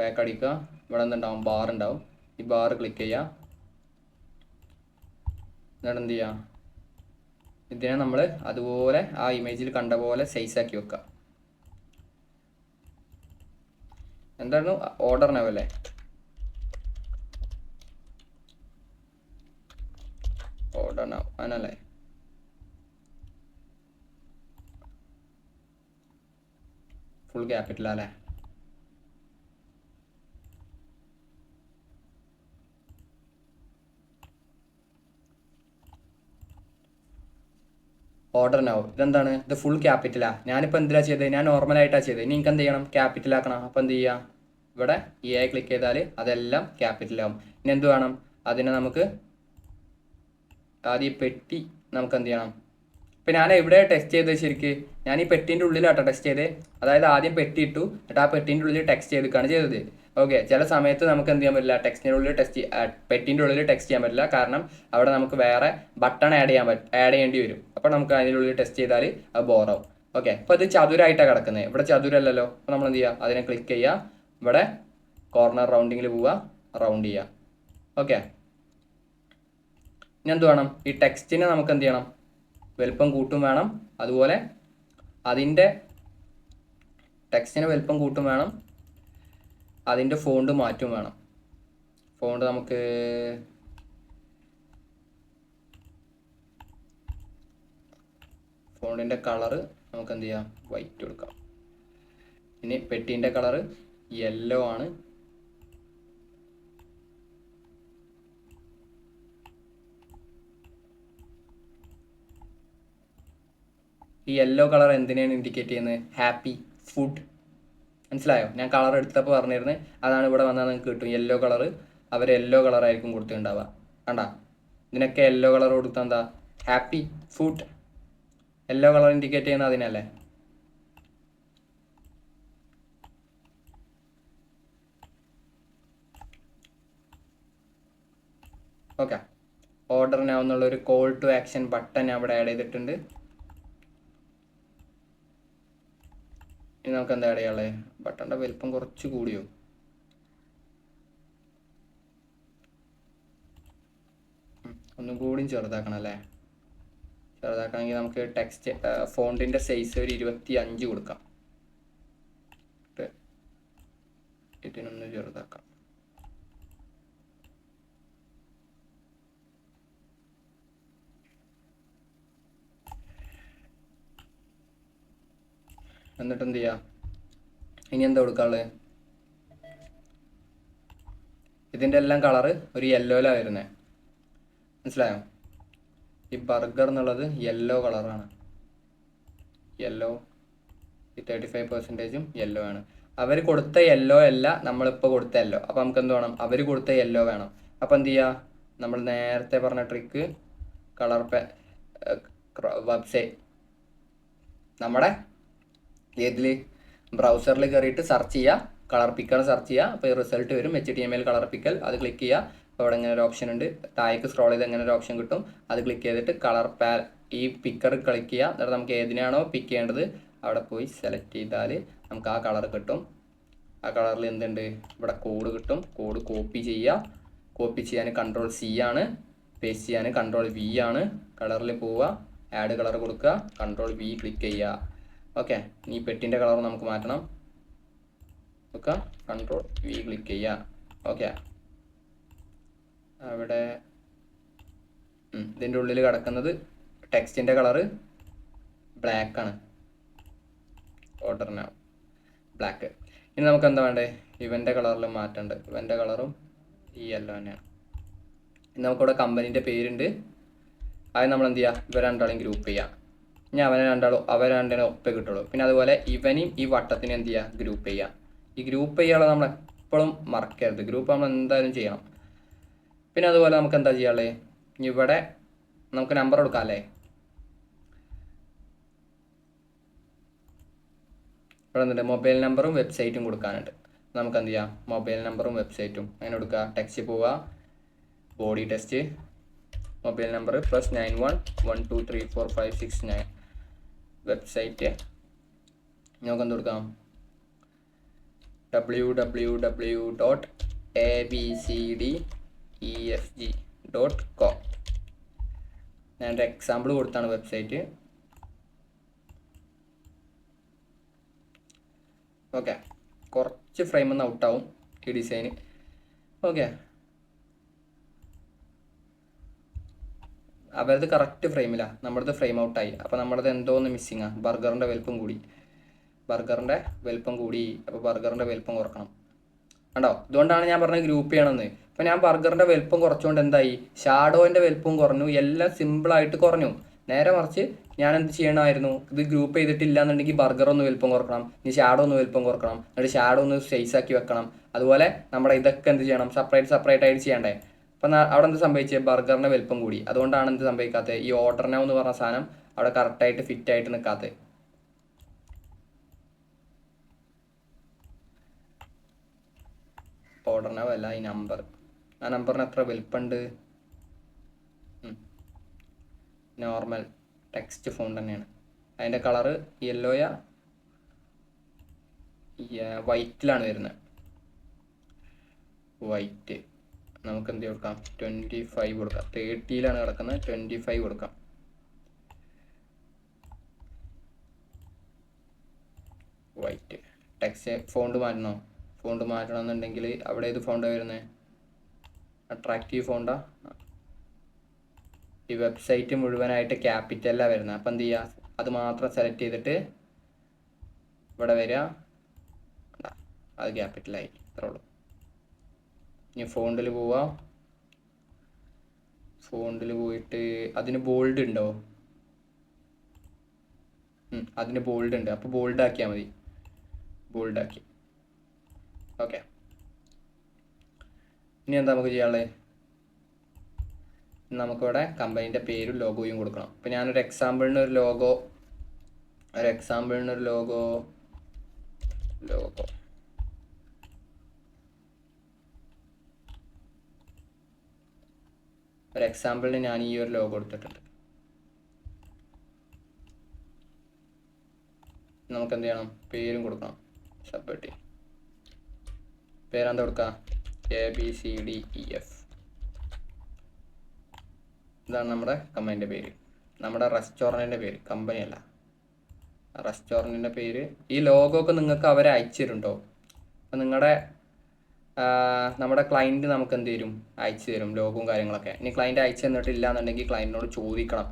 A: ബാക്ക് അടിക്കുക, ഇവിടെ എന്തുണ്ടാവും, ബാർ ഉണ്ടാവും. ഈ ബാർ ക്ലിക്ക് ചെയ്യുക. എന്നിട്ട് എന്ത് ചെയ്യുക, ഇതിനെ നമ്മൾ അതുപോലെ ആ ഇമേജിൽ കണ്ട പോലെ സൈസാക്കി വെക്കുക. എന്തായിരുന്നു ഓർഡർ നൗ അല്ലേ? ഓർഡർ നൗ അങ്ങനല്ലേ? ഫുൾ ക്യാപിറ്റൽ അല്ലേ? ഓർഡർ നൗ ഇതെന്താണ്, ഇത് ഫുൾ ക്യാപിറ്റലാ. ഞാനിപ്പോൾ എന്തിനാ ചെയ്തത്, ഞാൻ നോർമലായിട്ടാണ് ചെയ്തത്. ഇനി എനിക്ക് എന്ത് ചെയ്യണം, ക്യാപിറ്റലാക്കണം. അപ്പോൾ എന്ത് ചെയ്യുക, ഇവിടെ ക്ലിക്ക് ചെയ്താൽ അതെല്ലാം ക്യാപിറ്റലാവും. ഇനി എന്ത് വേണം, അതിനെ നമുക്ക് ആദ്യം പെട്ടി നമുക്ക് എന്ത് ചെയ്യണം. ഇപ്പം ഞാൻ എവിടെ ടെക്സ്റ്റ് ചെയ്തത്, ശരിക്ക് ഞാൻ ഈ പെട്ടീൻ്റെ ഉള്ളിലാട്ടോ ടെക്സ്റ്റ് ചെയ്തത്. അതായത് ആദ്യം പെട്ടി ഇട്ടു, എന്നിട്ട് ആ പെട്ടീൻ്റെ ഉള്ളിൽ ടെക്സ്റ്റ് ചെയ്തിട്ടാണ് ചെയ്തത്. ഓക്കെ, ചില സമയത്ത് നമുക്ക് എന്ത് ചെയ്യാൻ പറ്റില്ല, ടെക്സ്റ്റിൻ്റെ ഉള്ളിൽ പെട്ടീൻ്റെ ഉള്ളിൽ ടെക്സ്റ്റ് ചെയ്യാൻ പറ്റില്ല. കാരണം അവിടെ നമുക്ക് വേറെ ബട്ടൺ ആഡ് ചെയ്യേണ്ടി വരും. അപ്പോൾ നമുക്ക് അതിനുള്ളിൽ ടെക്സ്റ്റ് ചെയ്താൽ അത് ബോറാവും. ഓക്കെ, അപ്പോൾ ഇത് ചതുരായിട്ടാണ് കിടക്കുന്നത്. ഇവിടെ ചതുരല്ലല്ലോ. അപ്പോൾ നമ്മൾ എന്ത് ചെയ്യുക, അതിനെ ക്ലിക്ക് ചെയ്യുക, ഇവിടെ കോർണർ റൗണ്ടിങ്ങിൽ പോവുക, റൗണ്ട് ചെയ്യുക. ഓക്കെ, ഇനി എന്ത് വേണം, ഈ ടെക്സ്റ്റിനെ നമുക്ക് എന്ത് ചെയ്യണം, വലുപ്പം കൂട്ടും വേണം. അതുപോലെ അതിൻ്റെ ടെക്സ്റ്റിന് വലുപ്പം കൂട്ടും വേണം, അതിൻ്റെ ഫോണ്ട് മാറ്റും വേണം. ഫോണ്ട് നമുക്ക് ഫോണ്ടിൻ്റെ കളറ് നമുക്ക് എന്ത് ചെയ്യാം, വൈറ്റ് കൊടുക്കാം. ഇനി പെട്ടീൻ്റെ കളറ് യെല്ലോ ആണ്. ഈ യെല്ലോ കളർ എന്തിനാണ് ഇൻഡിക്കേറ്റ് ചെയ്യുന്നത്, ഹാപ്പി ഫുഡ്. മനസ്സിലായോ? ഞാൻ കളർ എടുത്തപ്പോൾ പറഞ്ഞിരുന്നത് അതാണ്. ഇവിടെ വന്നാൽ നിങ്ങൾക്ക് കിട്ടും യെല്ലോ കളറ്. അവർ യെല്ലോ കളറായിരിക്കും കൊടുത്തിട്ടുണ്ടാവുക. കണ്ട, ഇതിനൊക്കെ യെല്ലോ കളർ കൊടുത്താൽ എന്താ, happy food. Yellow colour indicate ചെയ്യുന്നത് അതിനല്ലേ? ഓക്കെ, ഓർഡർ നൗ എന്നുള്ളൊരു കോൾ ടു ആക്ഷൻ ബട്ടൺ അവിടെ ആഡ് ചെയ്തിട്ടുണ്ട്. ഇനി നമുക്ക് എന്താ ആഡ് ചെയ്യാനുള്ളത്, ബട്ടൻ്റെ വലുപ്പം കുറച്ച് കൂടിയോ, ഒന്നും കൂടിയും ചെറുതാക്കണം അല്ലേ? ചെറുതാക്കണമെങ്കിൽ നമുക്ക് ടെക്സ്റ്റ് ഫോണ്ടിൻ്റെ സൈസ് ഒരു 25 കൊടുക്കാം. ഇതിനൊന്ന് ചെറുതാക്കാം. എന്നിട്ട് എന്ത് ചെയ്യാം, ഇനി എന്താ കൊടുക്കാനുള്ളത്, ഇതിൻ്റെ എല്ലാം കളറ് ഒരു യെല്ലോയിലാണ് വരുന്നത്. മനസ്സിലായോ? ഈ ബർഗർ എന്നുള്ളത് യെല്ലോ കളറാണ്. യെല്ലോ, ഈ 35% യെല്ലോ ആണ്. അവർ കൊടുത്ത യെല്ലോ അല്ല നമ്മളിപ്പോൾ കൊടുത്ത യെല്ലോ. അപ്പോൾ നമുക്ക് എന്ത് വേണം? അവർ കൊടുത്ത യെല്ലോ വേണം. അപ്പോൾ എന്ത് ചെയ്യുക? നമ്മൾ നേരത്തെ പറഞ്ഞ ട്രിക്ക് കളർ വെബ്സൈറ്റ് നമ്മുടെ ഏതിൽ ബ്രൗസറിൽ കയറിയിട്ട് സെർച്ച് ചെയ്യുക, കളർ പിക്കർ സെർച്ച് ചെയ്യുക. അപ്പോൾ ഈ റിസൾട്ട് വരും HTML കളർ പിക്കൽ. അത് ക്ലിക്ക് ചെയ്യുക. അപ്പോൾ അവിടെ ഇങ്ങനെ ഒരു ഓപ്ഷൻ ഉണ്ട്, താഴേക്ക് സ്ക്രോൾ ചെയ്ത് ഇങ്ങനെ ഒരു ഓപ്ഷൻ കിട്ടും. അത് ക്ലിക്ക് ചെയ്തിട്ട് ഈ പിക്കർ ക്ലിക്ക് ചെയ്യുക. എന്നിട്ട് നമുക്ക് ഏതിനാണോ പിക്ക് ചെയ്യേണ്ടത് അവിടെ പോയി സെലക്ട് ചെയ്താൽ നമുക്ക് ആ കളർ കിട്ടും. ആ കളറിൽ എന്തുണ്ട്? ഇവിടെ കോഡ് കിട്ടും. കോഡ് കോപ്പി ചെയ്യുക. കോപ്പി ചെയ്യാൻ Ctrl+C ആണ്, പേസ്റ്റ് ചെയ്യാൻ Ctrl+V ആണ്. കളറിൽ പോവുക, ആഡ് കളർ കൊടുക്കുക, Ctrl+V ക്ലിക്ക് ചെയ്യുക. ഓക്കെ, ഈ പെട്ടിൻ്റെ കളർ നമുക്ക് മാറ്റണം. ഓക്കെ, Ctrl+V ക്ലിക്ക് ചെയ്യുക. ഓക്കെ, അവിടെ ഇതിൻ്റെ ഉള്ളിൽ കിടക്കുന്നത് ടെക്സ്റ്റിൻ്റെ കളറ് ബ്ലാക്ക് ആണ്. ഓർഡറിനാവും ബ്ലാക്ക്. ഇനി നമുക്ക് എന്താ വേണ്ടേ? ഇവൻ്റെ കളറിൽ മാറ്റേണ്ടത്. ഇവൻ്റെ കളറും ഈ യെല്ലോ തന്നെയാണ്. ഇനി നമുക്കിവിടെ കമ്പനീൻ്റെ പേരുണ്ട്. അത് നമ്മൾ എന്ത് ചെയ്യുക? ഇവ രണ്ടാളും ഗ്രൂപ്പ് ചെയ്യുക. ഇനി അവർ രണ്ടിനും ഒപ്പേ കിട്ടുള്ളൂ. പിന്നെ അതുപോലെ ഇവനെയും ഈ വട്ടത്തിനെ എന്ത് ചെയ്യുക? ഗ്രൂപ്പ് ചെയ്യുക. ഈ ഗ്രൂപ്പ് ചെയ്യാനുള്ളത് നമ്മൾ എപ്പോഴും മറക്കരുത്. ഗ്രൂപ്പ് നമ്മൾ എന്തായാലും ചെയ്യണം. പിന്നെ അതുപോലെ നമുക്ക് എന്താ ചെയ്യാനുള്ളത്? ഇവിടെ നമുക്ക് നമ്പർ കൊടുക്കാം അല്ലേ? ഇവിടെ എന്തുണ്ട്? മൊബൈൽ നമ്പറും വെബ്സൈറ്റും കൊടുക്കാനുണ്ട്. നമുക്ക് എന്ത് ചെയ്യാം? മൊബൈൽ നമ്പറും വെബ്സൈറ്റും അങ്ങനെ കൊടുക്കുക. ടെക്സ്റ്റ് പോവുക, body test, mobile number +91123456 website നമുക്ക് എന്ത് കൊടുക്കാം? www.abcdefg.com. ഞാനൊരു എക്സാമ്പിൾ കൊടുത്താണ് വെബ്സൈറ്റ്. ഓക്കെ, കുറച്ച് ഫ്രെയിമിൽ നിന്ന് ഔട്ടാവും ഈ ഡിസൈന്. ഓക്കെ, അവരത് കറക്റ്റ് ഫ്രെയിമിലാണ്, നമ്മുടേത് ഫ്രെയിം ഔട്ടായി. അപ്പോൾ നമ്മുടേത് എന്തോന്ന് മിസ്സിങ്ങാണ്. ബർഗറിൻ്റെ വലുപ്പം കൂടി. അപ്പോൾ ബർഗറിൻ്റെ വലുപ്പം കുറക്കണം. കണ്ടോ? ഇതുകൊണ്ടാണ് ഞാൻ പറഞ്ഞത് ഗ്രൂപ്പ് ചെയ്യണമെന്ന്. അപ്പോൾ ഞാൻ ബർഗറിൻ്റെ വലുപ്പം കുറച്ചുകൊണ്ട് എന്തായി? ഷാഡോൻ്റെ വലുപ്പം കുറഞ്ഞു, എല്ലാം സിമ്പിളായിട്ട് കുറഞ്ഞു. നേരെ മറിച്ച് ഞാൻ എന്ത് ചെയ്യണമായിരുന്നു? ഇത് ഗ്രൂപ്പ് ചെയ്തിട്ടില്ല എന്നുണ്ടെങ്കിൽ ബർഗർ ഒന്ന് വലുപ്പം കുറക്കണം, ഇനി ഷാഡോ ഒന്ന് വലുപ്പം കുറക്കണം, എന്നിട്ട് ഷാഡോ ഒന്ന് സൈസാക്കി വെക്കണം. അതുപോലെ നമ്മുടെ ഇതൊക്കെ എന്ത് ചെയ്യണം? സെപ്പറേറ്റ് ആയിട്ട് ചെയ്യണ്ടേ? അപ്പം അവിടെ എന്ത് സംഭവിച്ചത്? ബർഗറിൻ്റെ വലുപ്പം കൂടി. അതുകൊണ്ടാണ് എന്ത് സംഭവിക്കാത്തത്? ഈ ഓർഡർ നൗ എന്ന് പറഞ്ഞ സാധനം അവിടെ കറക്റ്റായിട്ട് ഫിറ്റായിട്ട് നിൽക്കാത്തത്. ഓർഡർ നൗ അല്ല, ഈ നമ്പർ. ആ നമ്പറിന് എത്ര വലുപ്പമുണ്ട്? നോർമൽ ടെക്സ്റ്റ് ഫോണ്ട് തന്നെയാണ്. അതിൻ്റെ കളറ് യെല്ലോയാ വൈറ്റിലാണ് വരുന്നത്. വൈറ്റ് നമുക്ക് എന്ത് കൊടുക്കാം? 25 കൊടുക്കാം. 30യിലാണ് കിടക്കുന്നത്, 25 കൊടുക്കാം. വൈറ്റ് ടെക്സ്റ്റ് ഫോണ്ട് മാറ്റണോ? ഫോണ്ട് മാറ്റണമെന്നുണ്ടെങ്കിൽ അവിടെ ഏത് ഫോണ്ടാണ് വരുന്നത്? അട്രാക്റ്റീവ് ഫോണ്ടാ. ഈ വെബ്സൈറ്റ് മുഴുവനായിട്ട് ക്യാപിറ്റലിലാണ് വരുന്നത്. അപ്പം എന്ത് ചെയ്യുക? അത് മാത്രം സെലക്ട് ചെയ്തിട്ട് ഇവിടെ വരിക, അത് ക്യാപിറ്റലായി. ഇത്രേ ഉള്ളൂ. ഇനി ഫോണ്ടിൽ പോവുക. ഫോണ്ടിൽ പോയിട്ട് അതിന് ബോൾഡ് ഉണ്ടോ? അതിന് ബോൾഡ് ഉണ്ട്. അപ്പോൾ ബോൾഡ് ആക്കിയാൽ മതി. ബോൾഡാക്കി. ഓക്കെ, ഇനി എന്താ നമുക്ക് ചെയ്യാനുള്ളത്? നമുക്കിവിടെ കമ്പനീൻ്റെ പേരും ലോഗോയും കൊടുക്കണം. അപ്പോൾ ഞാനൊരു എക്സാമ്പിളിന് ഒരു ലോഗോ ഞാൻ ഈ ഒരു ലോഗോ എടുത്തിട്ടുണ്ട്. നമുക്ക് എന്ത് ചെയ്യണം? പേരും കൊടുക്കണം. സബ്ബട്ടി പേരെന്താ കൊടുക്കുക? ABCDEF. ഇതാണ് നമ്മുടെ കമ്പനീൻ്റെ പേര്. നമ്മുടെ റെസ്റ്റോറൻറ്റിൻ്റെ പേര്, കമ്പനിയല്ല, റെസ്റ്റോറൻറ്റിൻ്റെ പേര്. ഈ ലോഗോ ഒക്കെ നിങ്ങൾക്ക് അവരെ അയച്ചു തരുന്നുണ്ടോ? അപ്പം നമ്മുടെ ക്ലയൻറ്റ് നമുക്ക് എന്ത് തരും? അയച്ചു തരും ലോഗോയും കാര്യങ്ങളൊക്കെ. ഇനി ക്ലയൻറ്റ് അയച്ചു തന്നിട്ടില്ല എന്നുണ്ടെങ്കിൽ ക്ലയൻറ്റിനോട് ചോദിക്കണം,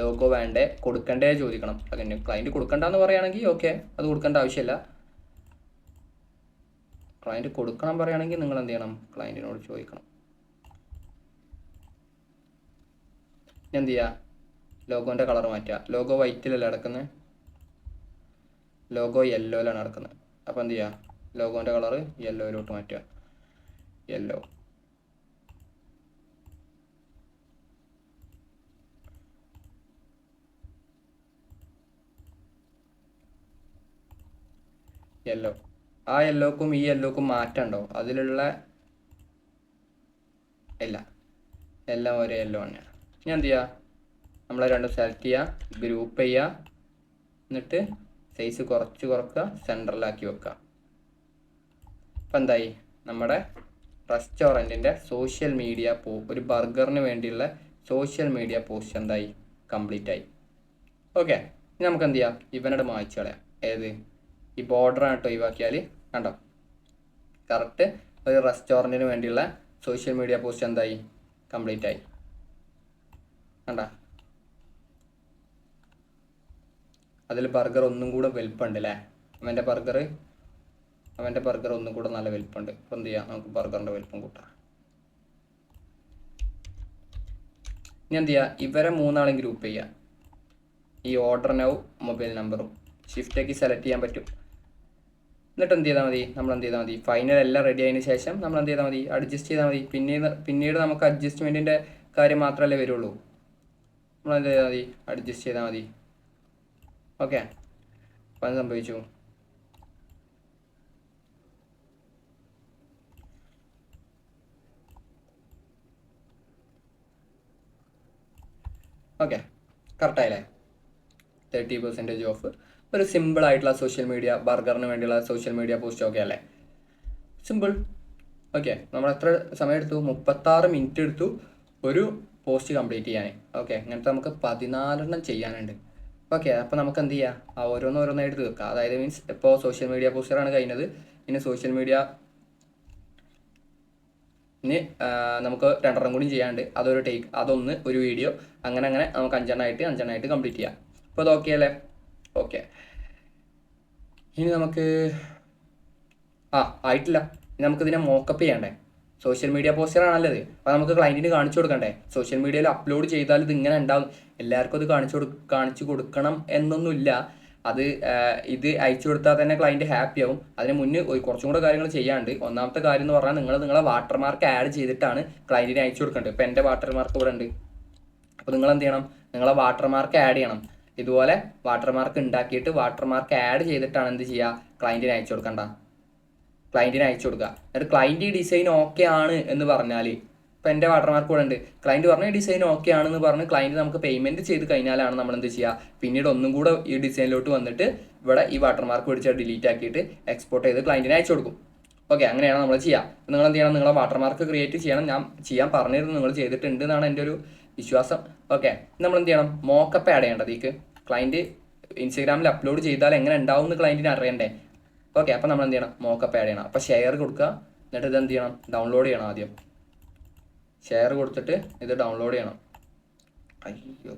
A: ലോഗോ വേണ്ടേ കൊടുക്കണ്ടേ ചോദിക്കണം. അങ്ങനെ ക്ലയൻറ്റ് കൊടുക്കണ്ടെന്ന് പറയുകയാണെങ്കിൽ ഓക്കെ, അത് കൊടുക്കേണ്ട ആവശ്യമില്ല. ക്ലയൻറ്റ് കൊടുക്കണം പറയുകയാണെങ്കിൽ നിങ്ങൾ എന്ത് ചെയ്യണം? ക്ലയൻറ്റിനോട് ചോദിക്കണം. എന്ത് ചെയ്യുക? ലോഗോൻ്റെ കളർ മാറ്റുക. ലോഗോ വൈറ്റിലല്ല നടക്കുന്നത്, ലോഗോ യെല്ലോയിലാണ് നടക്കുന്നത്. അപ്പോൾ എന്ത് ചെയ്യുക? ലോഗോൻ്റെ കളറ് യെല്ലോയിലോട്ട് മാറ്റുക. യെല്ലോ. യെല്ലോ. ആ യെല്ലോക്കും ഈ യെല്ലോക്കും മാറ്റമുണ്ടോ? അതിലുള്ള ഇല്ല, എല്ലാം ഒരേ യെല്ലോ തന്നെയാണ്. ഇനി എന്ത് ചെയ്യുക, നമ്മൾ രണ്ടും സെലക്ട് ചെയ്യുക, ഗ്രൂപ്പ് ചെയ്യുക, എന്നിട്ട് സൈസ് കുറക്കുക, സെൻറ്ററിലാക്കി വെക്കുക. അപ്പം എന്തായി, നമ്മുടെ റെസ്റ്റോറൻറ്റിൻ്റെ സോഷ്യൽ മീഡിയ ഒരു ബർഗറിന് വേണ്ടിയുള്ള സോഷ്യൽ മീഡിയ പോസ്റ്റ് എന്തായി, കംപ്ലീറ്റ് ആയി. ഓക്കെ, ഇനി നമുക്ക് എന്ത് ചെയ്യാം, ഇവനോട് മായ്ച്ചു കളയാം. ഏത്, ഈ ബോർഡറായിട്ട് ഒഴിവാക്കിയാൽ കണ്ടോ, കറക്റ്റ് ഒരു റെസ്റ്റോറൻറ്റിന് വേണ്ടിയുള്ള സോഷ്യൽ മീഡിയ പോസ്റ്റ് എന്തായി, കംപ്ലീറ്റ് ആയി. കണ്ടോ, അതിൽ ബർഗർ ഒന്നും കൂടെ വലുപ്പമുണ്ട് അല്ലേ, അവൻ്റെ ബർഗർ ഒന്നും കൂടെ നല്ല വലുപ്പമുണ്ട്. അപ്പോൾ എന്ത് ചെയ്യാം, നമുക്ക് ബർഗറിൻ്റെ വലുപ്പം കൂട്ടാം. ഇനി എന്ത് ചെയ്യുക, ഇവരെ മൂന്നാളും ഗ്രൂപ്പ് ചെയ്യുക. ഈ ഓർഡർ നൗ മൊബൈൽ നമ്പറും ഷിഫ്റ്റേക്ക് സെലക്ട് ചെയ്യാൻ പറ്റും. എന്നിട്ട് എന്ത് ചെയ്താൽ മതി, നമ്മൾ എന്ത് ചെയ്താൽ മതി, ഫൈനൽ എല്ലാം റെഡി ആയതിനു ശേഷം നമ്മൾ എന്ത് ചെയ്താൽ മതി, അഡ്ജസ്റ്റ് ചെയ്താൽ മതി. പിന്നീട് നമുക്ക് അഡ്ജസ്റ്റ്മെൻറ്റിൻ്റെ കാര്യം മാത്രമല്ലേ വരുള്ളൂ. നമ്മൾ എന്ത് ചെയ്താൽ മതി, അഡ്ജസ്റ്റ് ചെയ്താൽ മതി. ഓക്കെ, അപ്പം അത് സംഭവിച്ചു. ഓക്കെ, കറക്റ്റായില്ലേ, 30% ഓഫ്. ഒരു സിമ്പിൾ ആയിട്ടുള്ള സോഷ്യൽ മീഡിയ ബർഗറിന് വേണ്ടിയുള്ള സോഷ്യൽ മീഡിയ പോസ്റ്റ്. ഓക്കെ അല്ലേ, സിമ്പിൾ. ഓക്കെ, നമ്മൾ എത്ര സമയം എടുത്തു, 36 മിനിറ്റ് എടുത്തു ഒരു പോസ്റ്റ് കംപ്ലീറ്റ് ചെയ്യാൻ. ഓക്കെ, ഇങ്ങനത്തെ നമുക്ക് 14 ചെയ്യാനുണ്ട്. ഓക്കെ, അപ്പോൾ നമുക്ക് എന്ത് ചെയ്യാം, ആ ഓരോന്നായിട്ട് തീർക്കാം. അതായത് മീൻസ് ഇപ്പോൾ സോഷ്യൽ മീഡിയ പോസ്റ്ററാണ് കഴിഞ്ഞത്. ഇനി സോഷ്യൽ മീഡിയ ഇനി നമുക്ക് 2 കൂടി ചെയ്യാണ്ട്, അതൊന്ന് ഒരു വീഡിയോ, അങ്ങനെ നമുക്ക് 5 കംപ്ലീറ്റ് ചെയ്യാം. അപ്പോൾ അത് ഓക്കെ അല്ലേ. ഓക്കെ, ഇനി നമുക്ക് ആയിട്ടില്ല. ഇനി നമുക്കിതിനെ മോക്കപ്പ് ചെയ്യണ്ടേ, സോഷ്യൽ മീഡിയ പോസ്റ്ററാണല്ലത്. അപ്പോൾ നമുക്ക് ക്ലയൻറ്റിന് കാണിച്ചു കൊടുക്കണ്ടേ, സോഷ്യൽ മീഡിയയിൽ അപ്ലോഡ് ചെയ്താൽ ഇത് ഇങ്ങനെ ഉണ്ടാവും, എല്ലാവർക്കും അത് കാണിച്ചു കൊടുക്കണം എന്നൊന്നുമില്ല. ഇത് അയച്ചു കൊടുത്താൽ തന്നെ ക്ലയൻറ്റ് ഹാപ്പി ആവും. അതിന് മുന്നേ കുറച്ചും കൂടെ കാര്യങ്ങൾ ചെയ്യാണ്ട്. ഒന്നാമത്തെ കാര്യം എന്ന് പറഞ്ഞാൽ നിങ്ങളെ വാട്ടർമാർക്ക് ആഡ് ചെയ്തിട്ടാണ് ക്ലയൻറ്റിന് അയച്ചു കൊടുക്കേണ്ടത്. ഇപ്പോൾ എൻ്റെ വാട്ടർമാർക്ക് ഇവിടെ ഉണ്ട്. അപ്പോൾ നിങ്ങൾ എന്ത് ചെയ്യണം, നിങ്ങളെ വാട്ടർമാർക്ക് ആഡ് ചെയ്യണം. ഇതുപോലെ വാട്ടർമാർക്ക് ഉണ്ടാക്കിയിട്ട് വാട്ടർമാർക്ക് ആഡ് ചെയ്തിട്ടാണ് എന്ത് ചെയ്യുക, ക്ലയൻറ്റിന് അയച്ചു കൊടുക്കുക. എന്നിട്ട് ക്ലയൻറ്റ് ഈ ഡിസൈൻ ഓക്കെ ആണ് എന്ന് പറഞ്ഞാൽ, ഇപ്പോൾ എൻ്റെ വാട്ടർമാർക്ക് കൂടെ ഉണ്ട്, ക്ലയൻറ്റ് പറഞ്ഞ ഈ ഡിസൈൻ ഓക്കെ ആണെന്ന് പറഞ്ഞ് ക്ലയൻറ്റ് നമുക്ക് പേയ്മെൻറ്റ് ചെയ്ത് കഴിഞ്ഞാലാണ് നമ്മൾ എന്ത് ചെയ്യുക, പിന്നീട് ഒന്നും കൂടെ ഈ ഡിസൈനിലോട്ട് വന്നിട്ട് ഇവിടെ ഈ വാട്ടർമാർക്ക് പിടിച്ച് ഡിലീറ്റ് ആക്കിയിട്ട് എക്സ്പോർട്ട് ചെയ്ത് ക്ലയൻറ്റിന് അയച്ചു കൊടുക്കും. ഓക്കെ, അങ്ങനെയാണ് നമ്മൾ ചെയ്യുക. നിങ്ങൾ എന്ത് ചെയ്യണം, നിങ്ങളെ വാട്ടർമാർക്ക് ക്രിയേറ്റ് ചെയ്യണം. ഞാൻ ചെയ്യാൻ പറഞ്ഞിരുന്നു, നിങ്ങൾ ചെയ്തിട്ടുണ്ട് എന്നാണ് എൻ്റെ ഒരു വിശ്വാസം. ഓക്കെ, നമ്മൾ എന്ത് ചെയ്യണം, മോക്കപ്പ് ആഡ് ചെയ്യേണ്ടത്. ഈ ക്ലയൻറ്റ് ഇൻസ്റ്റാഗ്രാമിൽ അപ്ലോഡ് ചെയ്താൽ എങ്ങനെ ഉണ്ടാവും എന്ന് ക്ലയൻറ്റിന് അറിയണ്ടേ. ഓക്കെ, അപ്പം നമ്മൾ എന്ത് ചെയ്യണം, മോക്കപ്പ് ആഡ് ചെയ്യണം. അപ്പോൾ ഷെയർ കൊടുക്കുക, എന്നിട്ട് ഇത് എന്ത് ചെയ്യണം, ഡൗൺലോഡ് ചെയ്യണം. ആദ്യം ഷെയർ കൊടുത്തിട്ട് ഇത് ഡൗൺലോഡ് ചെയ്യണം. അയ്യോ,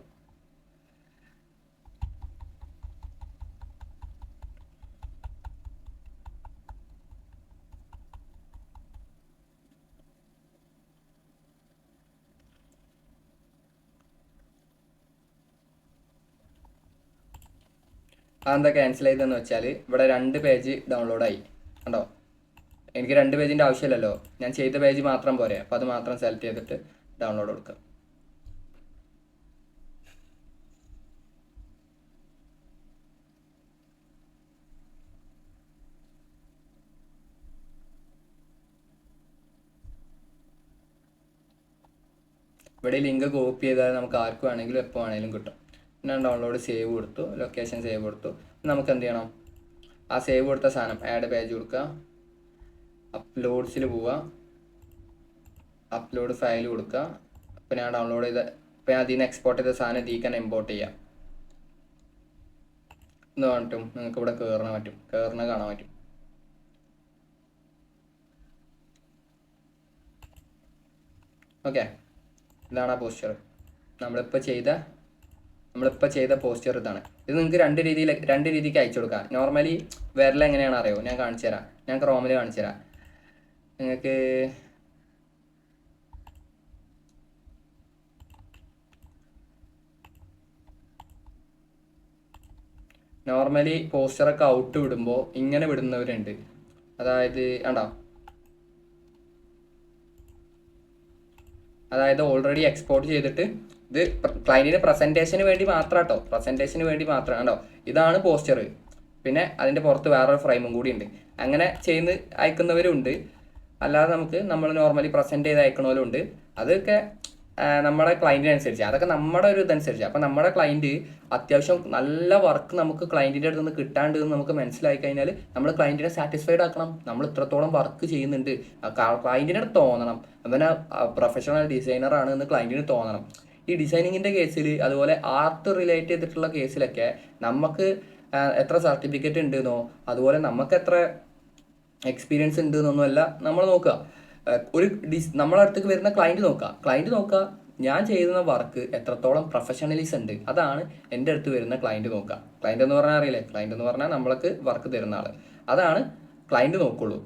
A: അതെന്താ ക്യാൻസൽ ചെയ്തതെന്ന് വെച്ചാൽ ഇവിടെ 2 പേജ് ഡൗൺലോഡായി. കണ്ടോ, എനിക്ക് 2 പേജിൻ്റെ ആവശ്യമില്ലല്ലോ, ഞാൻ ചെയ്ത പേജ് മാത്രം പോരെ. അപ്പോൾ അത് മാത്രം സെലക്ട് ചെയ്തിട്ട് ഡൗൺലോഡ് കൊടുക്കുക. ഇവിടെ ലിങ്ക് കോപ്പി ചെയ്താൽ നമുക്ക് ആർക്ക് വേണമെങ്കിലും എപ്പോൾ വേണമെങ്കിലും കിട്ടും. ഞാൻ ഡൗൺലോഡ് സേവ് കൊടുത്തു, ലൊക്കേഷൻ സേവ് കൊടുത്തു. നമുക്ക് എന്ത് ചെയ്യണം, ആ സേവ് കൊടുത്ത സാധനം ആഡ് പേജ് കൊടുക്കുക, അപ്ലോഡ്സിൽ പോവുക, അപ്ലോഡ് ഫയൽ കൊടുക്കുക. അപ്പോൾ ഞാൻ ഡൗൺലോഡ് ചെയ്ത, ഇപ്പോൾ ഞാൻ അതിൽ നിന്ന് എക്സ്പോർട്ട് ചെയ്ത സാധനം ഇതിൽ തന്നെ ഇമ്പോർട്ട് ചെയ്യാം എന്ന് പറഞ്ഞിട്ടും നിങ്ങൾക്ക് ഇവിടെ കയറുന്ന കാണാൻ പറ്റും. ഓക്കെ, ഇതാണ് ആ പോസ്റ്റർ, നമ്മളിപ്പോൾ ചെയ്ത പോസ്റ്റർ ഇതാണ്. ഇത് നിങ്ങൾക്ക് രണ്ട് രീതിക്ക് അയച്ചു കൊടുക്കാം. നോർമലി വിരൽ എങ്ങനെയാണ് അറിയോ, ഞാൻ കാണിച്ചു തരാം. ഞാൻ ക്രോമിൽ കാണിച്ചു തരാം നിങ്ങൾക്ക്. നോർമലി പോസ്റ്ററൊക്കെ ഔട്ട് വിടുമ്പോൾ ഇങ്ങനെ വിടുന്നവരുണ്ട്. അതായത് കണ്ടോ, അതായത് ഓൾറെഡി എക്സ്പോർട്ട് ചെയ്തിട്ട് ഇത് ക്ലയൻറ്റിന് പ്രസൻറ്റേഷന് വേണ്ടി മാത്രം കേട്ടോ, പ്രസൻറ്റേഷന് വേണ്ടി മാത്രം കണ്ടോ. ഇതാണ് പോസ്റ്റർ, പിന്നെ അതിൻ്റെ പുറത്ത് വേറൊരു ഫ്രെയിമും കൂടി ഉണ്ട്. അങ്ങനെ ചെയ്ത് അയക്കുന്നവരുണ്ട്, അല്ലാതെ നമ്മൾ നോർമലി പ്രസൻറ്റ് ചെയ്ത് അയക്കണവരുണ്ട്. അതൊക്കെ നമ്മുടെ ക്ലയൻറ്റിനനുസരിച്ച്, അതൊക്കെ നമ്മുടെ ഒരു ഇതനുസരിച്ച്. അപ്പം നമ്മുടെ ക്ലയൻറ്റ് അത്യാവശ്യം നല്ല വർക്ക് നമുക്ക് ക്ലയൻറ്റിൻ്റെ അടുത്ത് നിന്ന് കിട്ടാണ്ട് എന്ന് നമുക്ക് മനസ്സിലായി കഴിഞ്ഞാൽ നമ്മൾ ക്ലയൻറ്റിനെ സാറ്റിസ്ഫൈഡ് ആക്കണം. നമ്മൾ ഇത്രത്തോളം വർക്ക് ചെയ്യുന്നുണ്ട് ക്ലയൻറ്റിൻ്റെ അടുത്ത് തോന്നണം, അവനെ പ്രൊഫഷണൽ ഡിസൈനറാണ് എന്ന് ക്ലയൻറ്റിന് തോന്നണം. ഈ ഡിസൈനിങ്ങിൻ്റെ കേസിൽ, അതുപോലെ ആർട്ട് റിലേറ്റ് ചെയ്തിട്ടുള്ള കേസിലൊക്കെ നമുക്ക് എത്ര സർട്ടിഫിക്കറ്റ് ഉണ്ടെന്നോ അതുപോലെ നമുക്ക് എത്ര എക്സ്പീരിയൻസ് ഉണ്ട് എന്നൊന്നുമല്ല നമ്മൾ നോക്കുക. നമ്മളെ അടുത്തേക്ക് വരുന്ന ക്ലയൻറ്റ് നോക്കുക ഞാൻ ചെയ്യുന്ന വർക്ക് എത്രത്തോളം പ്രൊഫഷണലിസം ഉണ്ട്, അതാണ് എൻ്റെ അടുത്ത് വരുന്ന ക്ലയൻറ്റ് നോക്കുക. ക്ലയൻറ്റ് എന്ന് പറഞ്ഞാൽ അറിയില്ലേ, ക്ലയൻറ്റ് എന്ന് പറഞ്ഞാൽ നമ്മൾക്ക് വർക്ക് തരുന്ന ആൾ, അതാണ് ക്ലയൻറ്റ് നോക്കുള്ളൂ.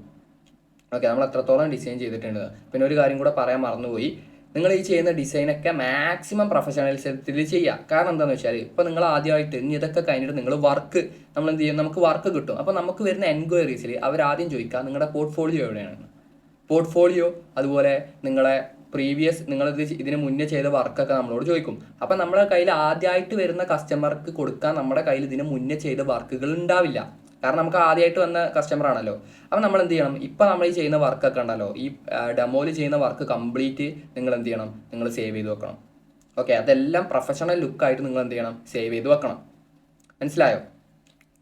A: ഓക്കെ, നമ്മൾ എത്രത്തോളം ഡിസൈൻ ചെയ്തിട്ടുണ്ട്. പിന്നെ ഒരു കാര്യം കൂടെ പറയാൻ മറന്നുപോയി, നിങ്ങൾ ഈ ചെയ്യുന്ന ഡിസൈനൊക്കെ മാക്സിമം പ്രൊഫഷണലിസത്തിൽ ചെയ്യുക. കാരണം എന്താണെന്ന് വെച്ചാൽ ഇപ്പോൾ നിങ്ങൾ ആദ്യമായിട്ട് ഇനി ഇതൊക്കെ കഴിഞ്ഞിട്ട് നിങ്ങൾ വർക്ക് നമ്മൾ എന്ത് ചെയ്യും, നമുക്ക് വർക്ക് കിട്ടും. അപ്പോൾ നമുക്ക് വരുന്ന എൻക്വയറീസിൽ അവരാദ്യം ചോദിക്കുക നിങ്ങളുടെ പോർട്ട്ഫോളിയോ എവിടെയാണ്. പോർട്ട്ഫോളിയോ അതുപോലെ നിങ്ങളെ പ്രീവിയസ് ഇതിന് മുന്നേ ചെയ്ത വർക്കൊക്കെ നമ്മളോട് ചോദിക്കും. അപ്പം നമ്മുടെ കയ്യിൽ ആദ്യമായിട്ട് വരുന്ന കസ്റ്റമർക്ക് കൊടുക്കാൻ നമ്മുടെ കയ്യിൽ ഇതിന് മുന്നേ ചെയ്ത വർക്കുകൾ ഉണ്ടാവില്ല. കാരണം നമുക്ക് ആദ്യമായിട്ട് വന്ന കസ്റ്റമർ ആണല്ലോ. അപ്പം നമ്മൾ എന്ത് ചെയ്യണം, ഇപ്പം നമ്മൾ ഈ ചെയ്യുന്ന വർക്കൊക്കെ ഉണ്ടല്ലോ, ഈ ഡെമോയിൽ ചെയ്യുന്ന വർക്ക് കംപ്ലീറ്റ് നിങ്ങൾ എന്ത് ചെയ്യണം, നിങ്ങൾ സേവ് ചെയ്ത് വെക്കണം. ഓക്കെ, അതെല്ലാം പ്രൊഫഷണൽ ലുക്കായിട്ട് നിങ്ങൾ എന്ത് ചെയ്യണം, സേവ് ചെയ്ത് വെക്കണം. മനസ്സിലായോ?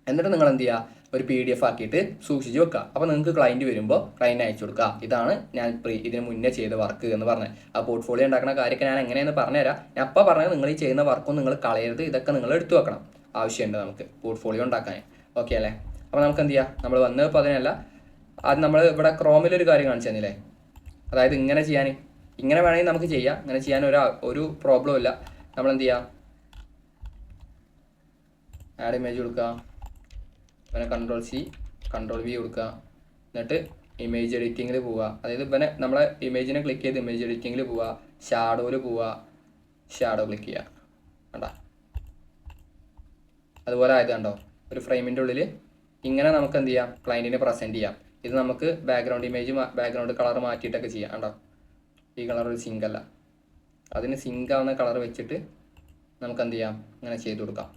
A: എന്നിട്ട് നിങ്ങൾ എന്ത് ചെയ്യുക, ഒരു PDF ആക്കിയിട്ട് സൂക്ഷിച്ച് വെക്കുക. അപ്പോൾ നിങ്ങൾക്ക് ക്ലയൻറ്റ് വരുമ്പോൾ ക്ലയൻറ്റ് അയച്ചു കൊടുക്കുക, ഇതാണ് ഞാൻ ഇതിന് മുന്നേ ചെയ്ത വർക്ക് എന്ന് പറഞ്ഞത്. ആ പോർട്ട്ഫോളിയോ ഉണ്ടാക്കുന്ന കാര്യമൊക്കെ ഞാൻ എങ്ങനെയെന്ന് പറഞ്ഞുതരാം. ഞാൻ അപ്പോൾ പറഞ്ഞത് നിങ്ങൾ ഈ ചെയ്യുന്ന വർക്കൊന്നും നിങ്ങൾ കളയരുത്, ഇതൊക്കെ നിങ്ങൾ എടുത്തു വെക്കണം. ആവശ്യമുണ്ട് നമുക്ക് പോർട്ട്ഫോളിയോ ഉണ്ടാക്കാൻ. ഓക്കെ അല്ലേ? അപ്പോൾ നമുക്ക് എന്ത് ചെയ്യാം, നമ്മൾ വന്നത് ഇപ്പോൾ അതിനല്ല, അത് നമ്മൾ ഇവിടെ ക്രോമിലൊരു കാര്യം കാണിച്ചു തന്നില്ലേ, അതായത് ഇങ്ങനെ വേണമെങ്കിൽ നമുക്ക് ചെയ്യാം. ഇങ്ങനെ ചെയ്യാൻ ഒരു പ്രോബ്ലം ഇല്ല. നമ്മൾ എന്ത് ചെയ്യുക, ആഡ് ഇമേജ് കൊടുക്കുക, പിന്നെ Ctrl+C Ctrl+V കൊടുക്കുക, എന്നിട്ട് ഇമേജ് എഡിറ്റിങ്ങിൽ പോവുക. അതായത് പിന്നെ നമ്മളെ ഇമേജിനെ ക്ലിക്ക് ചെയ്ത് ഇമേജ് എഡിറ്റിങ്ങിൽ പോവുക, ഷാഡോയിൽ പോവുക, ഷാഡോ ക്ലിക്ക് ചെയ്യുക. കണ്ടോ, അതുപോലെ ആയത് കണ്ടോ, ഒരു ഫ്രെയിമിൻ്റെ ഉള്ളിൽ ഇങ്ങനെ നമുക്ക് എന്ത് ചെയ്യാം, ക്ലയൻറ്റിനെ പ്രസൻറ്റ് ചെയ്യാം. ഇത് നമുക്ക് ബാക്ക്ഗ്രൗണ്ട് കളർ മാറ്റിയിട്ടൊക്കെ ചെയ്യാം. കണ്ടോ, ഈ കളർ ഒരു സിങ്ക് അല്ല, അതിന് സിങ്ക് ആവുന്ന കളർ വെച്ചിട്ട് നമുക്ക് എന്ത് ചെയ്യാം, ഇങ്ങനെ ചെയ്ത് കൊടുക്കാം.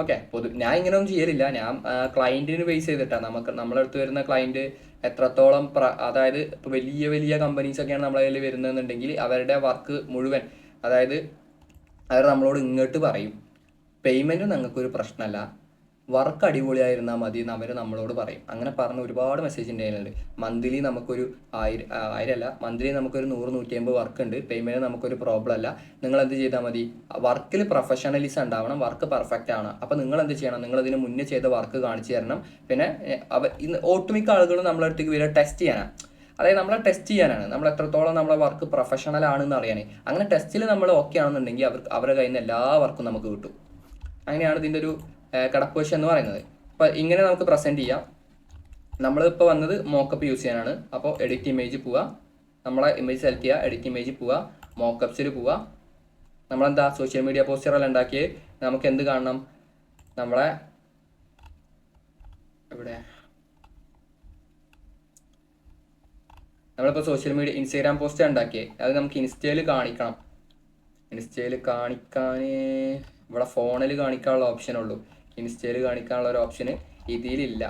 A: ഓക്കെ, ഞാൻ ഇങ്ങനെയൊന്നും ചെയ്യലില്ല, ഞാൻ ക്ലയൻറ്റിന് ബേസ് ചെയ്തിട്ടാണ്. നമ്മളടുത്ത് വരുന്ന ക്ലയൻറ്റ് എത്രത്തോളം അതായത് ഇപ്പോൾ വലിയ വലിയ കമ്പനീസൊക്കെയാണ് നമ്മളെ കയ്യിൽ വരുന്നതെന്നുണ്ടെങ്കിൽ അവരുടെ വർക്ക് മുഴുവൻ, അതായത് അവർ നമ്മളോട് ഇങ്ങോട്ട് പറയും പേയ്മെൻറ്റ് ഞങ്ങൾക്കൊരു പ്രശ്നമല്ല, വർക്ക് അടിപൊളിയായിരുന്നാൽ മതി എന്ന് അവർ നമ്മളോട് പറയും. അങ്ങനെ പറഞ്ഞ ഒരുപാട് മെസ്സേജ് ഉണ്ടായിരുന്നുണ്ട്. മന്ത്ലി നമുക്കൊരു 1000 അല്ല, മന്ത്ലി നമുക്കൊരു 100-150 വർക്ക് ഉണ്ട്, പേയ്മെൻറ്റ് നമുക്കൊരു പ്രോബ്ലം അല്ല, നിങ്ങൾ എന്ത് ചെയ്താൽ മതി, വർക്കിൽ പ്രൊഫഷണലിസം ഉണ്ടാവണം, വർക്ക് പെർഫെക്റ്റ് ആണ്. അപ്പോൾ നിങ്ങൾ എന്ത് ചെയ്യണം, നിങ്ങളതിന് മുന്നേ ചെയ്ത വർക്ക് കാണിച്ചു തരണം. പിന്നെ ഒട്ടുമിക്ക ആളുകളും നമ്മളെ അടുത്തേക്ക് വരിക ടെസ്റ്റ് ചെയ്യാനാണ്, അതായത് നമ്മളെ ടെസ്റ്റ് ചെയ്യാനാണ്, നമ്മൾ എത്രത്തോളം നമ്മളെ വർക്ക് പ്രൊഫഷണൽ ആണെന്ന് അറിയാൻ. അങ്ങനെ ടെസ്റ്റിൽ നമ്മൾ ഓക്കെ ആണെന്നുണ്ടെങ്കിൽ അവരുടെ കയ്യിൽ നിന്ന് എല്ലാ വർക്കും നമുക്ക് കിട്ടും. അങ്ങനെയാണ് ഇതിൻ്റെ ഒരു കടപ്പുവശം എന്ന് പറയുന്നത്. അപ്പോൾ ഇങ്ങനെ നമുക്ക് പ്രസൻറ്റ് ചെയ്യാം. നമ്മളിപ്പോൾ വന്നത് മോക്കപ്പ് യൂസ് ചെയ്യാനാണ്. അപ്പോൾ എഡിറ്റ് ഇമേജ് പോവുക, നമ്മളെ ഇമേജ് സെലക്ട് ചെയ്യുക, എഡിറ്റ് ഇമേജ് പോവുക, മോക്കപ്സിൽ പോവുക. നമ്മളെന്താ സോഷ്യൽ മീഡിയ പോസ്റ്ററെല്ലാം ഉണ്ടാക്കി നമുക്ക് എന്ത് കാണണം, നമ്മളെ ഇവിടെ നമ്മളിപ്പോൾ സോഷ്യൽ മീഡിയ ഇൻസ്റ്റാഗ്രാം പോസ്റ്റ് ഉണ്ടാക്കിയത്, അത് നമുക്ക് ഇൻസ്റ്റയിൽ കാണിക്കണം. ഇൻസ്റ്റയിൽ കാണിക്കാൻ ഇവിടെ ഫോണിൽ കാണിക്കാനുള്ള ഓപ്ഷനുള്ളൂ, ഇൻസ്റ്റയിൽ കാണിക്കാനുള്ള ഒരു ഓപ്ഷന് ഇതിലില്ല.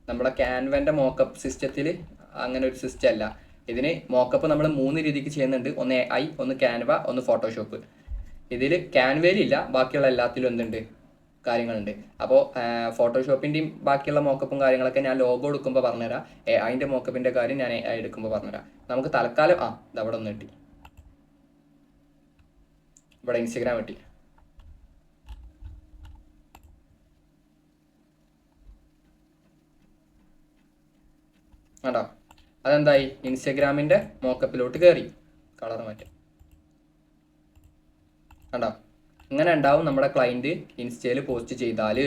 A: നമ്മുടെ ക്യാൻവൻ്റെ മോക്കപ്പ് സിസ്റ്റത്തിൽ അങ്ങനെ ഒരു സിസ്റ്റം അല്ല. ഇതിന് മോക്കപ്പ് നമ്മൾ 3 രീതിക്ക് ചെയ്യുന്നുണ്ട്, ഒന്ന് AI, ഒന്ന് ക്യാൻവ, ഒന്ന് ഫോട്ടോഷോപ്പ്. ഇതിൽ ക്യാൻവയിലില്ല, ബാക്കിയുള്ള എല്ലാത്തിലും എന്തുണ്ട്, കാര്യങ്ങളുണ്ട്. അപ്പോൾ ഫോട്ടോഷോപ്പിൻ്റെയും ബാക്കിയുള്ള മോക്കപ്പും കാര്യങ്ങളൊക്കെ ഞാൻ ലോഗോ എടുക്കുമ്പോൾ പറഞ്ഞുതരാം. അതിൻ്റെ മോക്കപ്പിൻ്റെ കാര്യം ഞാൻ AI എടുക്കുമ്പോൾ പറഞ്ഞുതരാം. നമുക്ക് തൽക്കാലം ഇതവിടെ ഒന്ന് കിട്ടി, ഇവിടെ ഇൻസ്റ്റഗ്രാം കിട്ടി. കണ്ടോ, അതെന്തായി, ഇൻസ്റ്റഗ്രാമിൻ്റെ മോക്കപ്പിലോട്ട് കയറി. കളർ മാറ്റാം. കണ്ടോ, ഇങ്ങനെ ഉണ്ടാവും നമ്മുടെ ക്ലയൻറ്റ് ഇൻസ്റ്റയിൽ പോസ്റ്റ് ചെയ്താൽ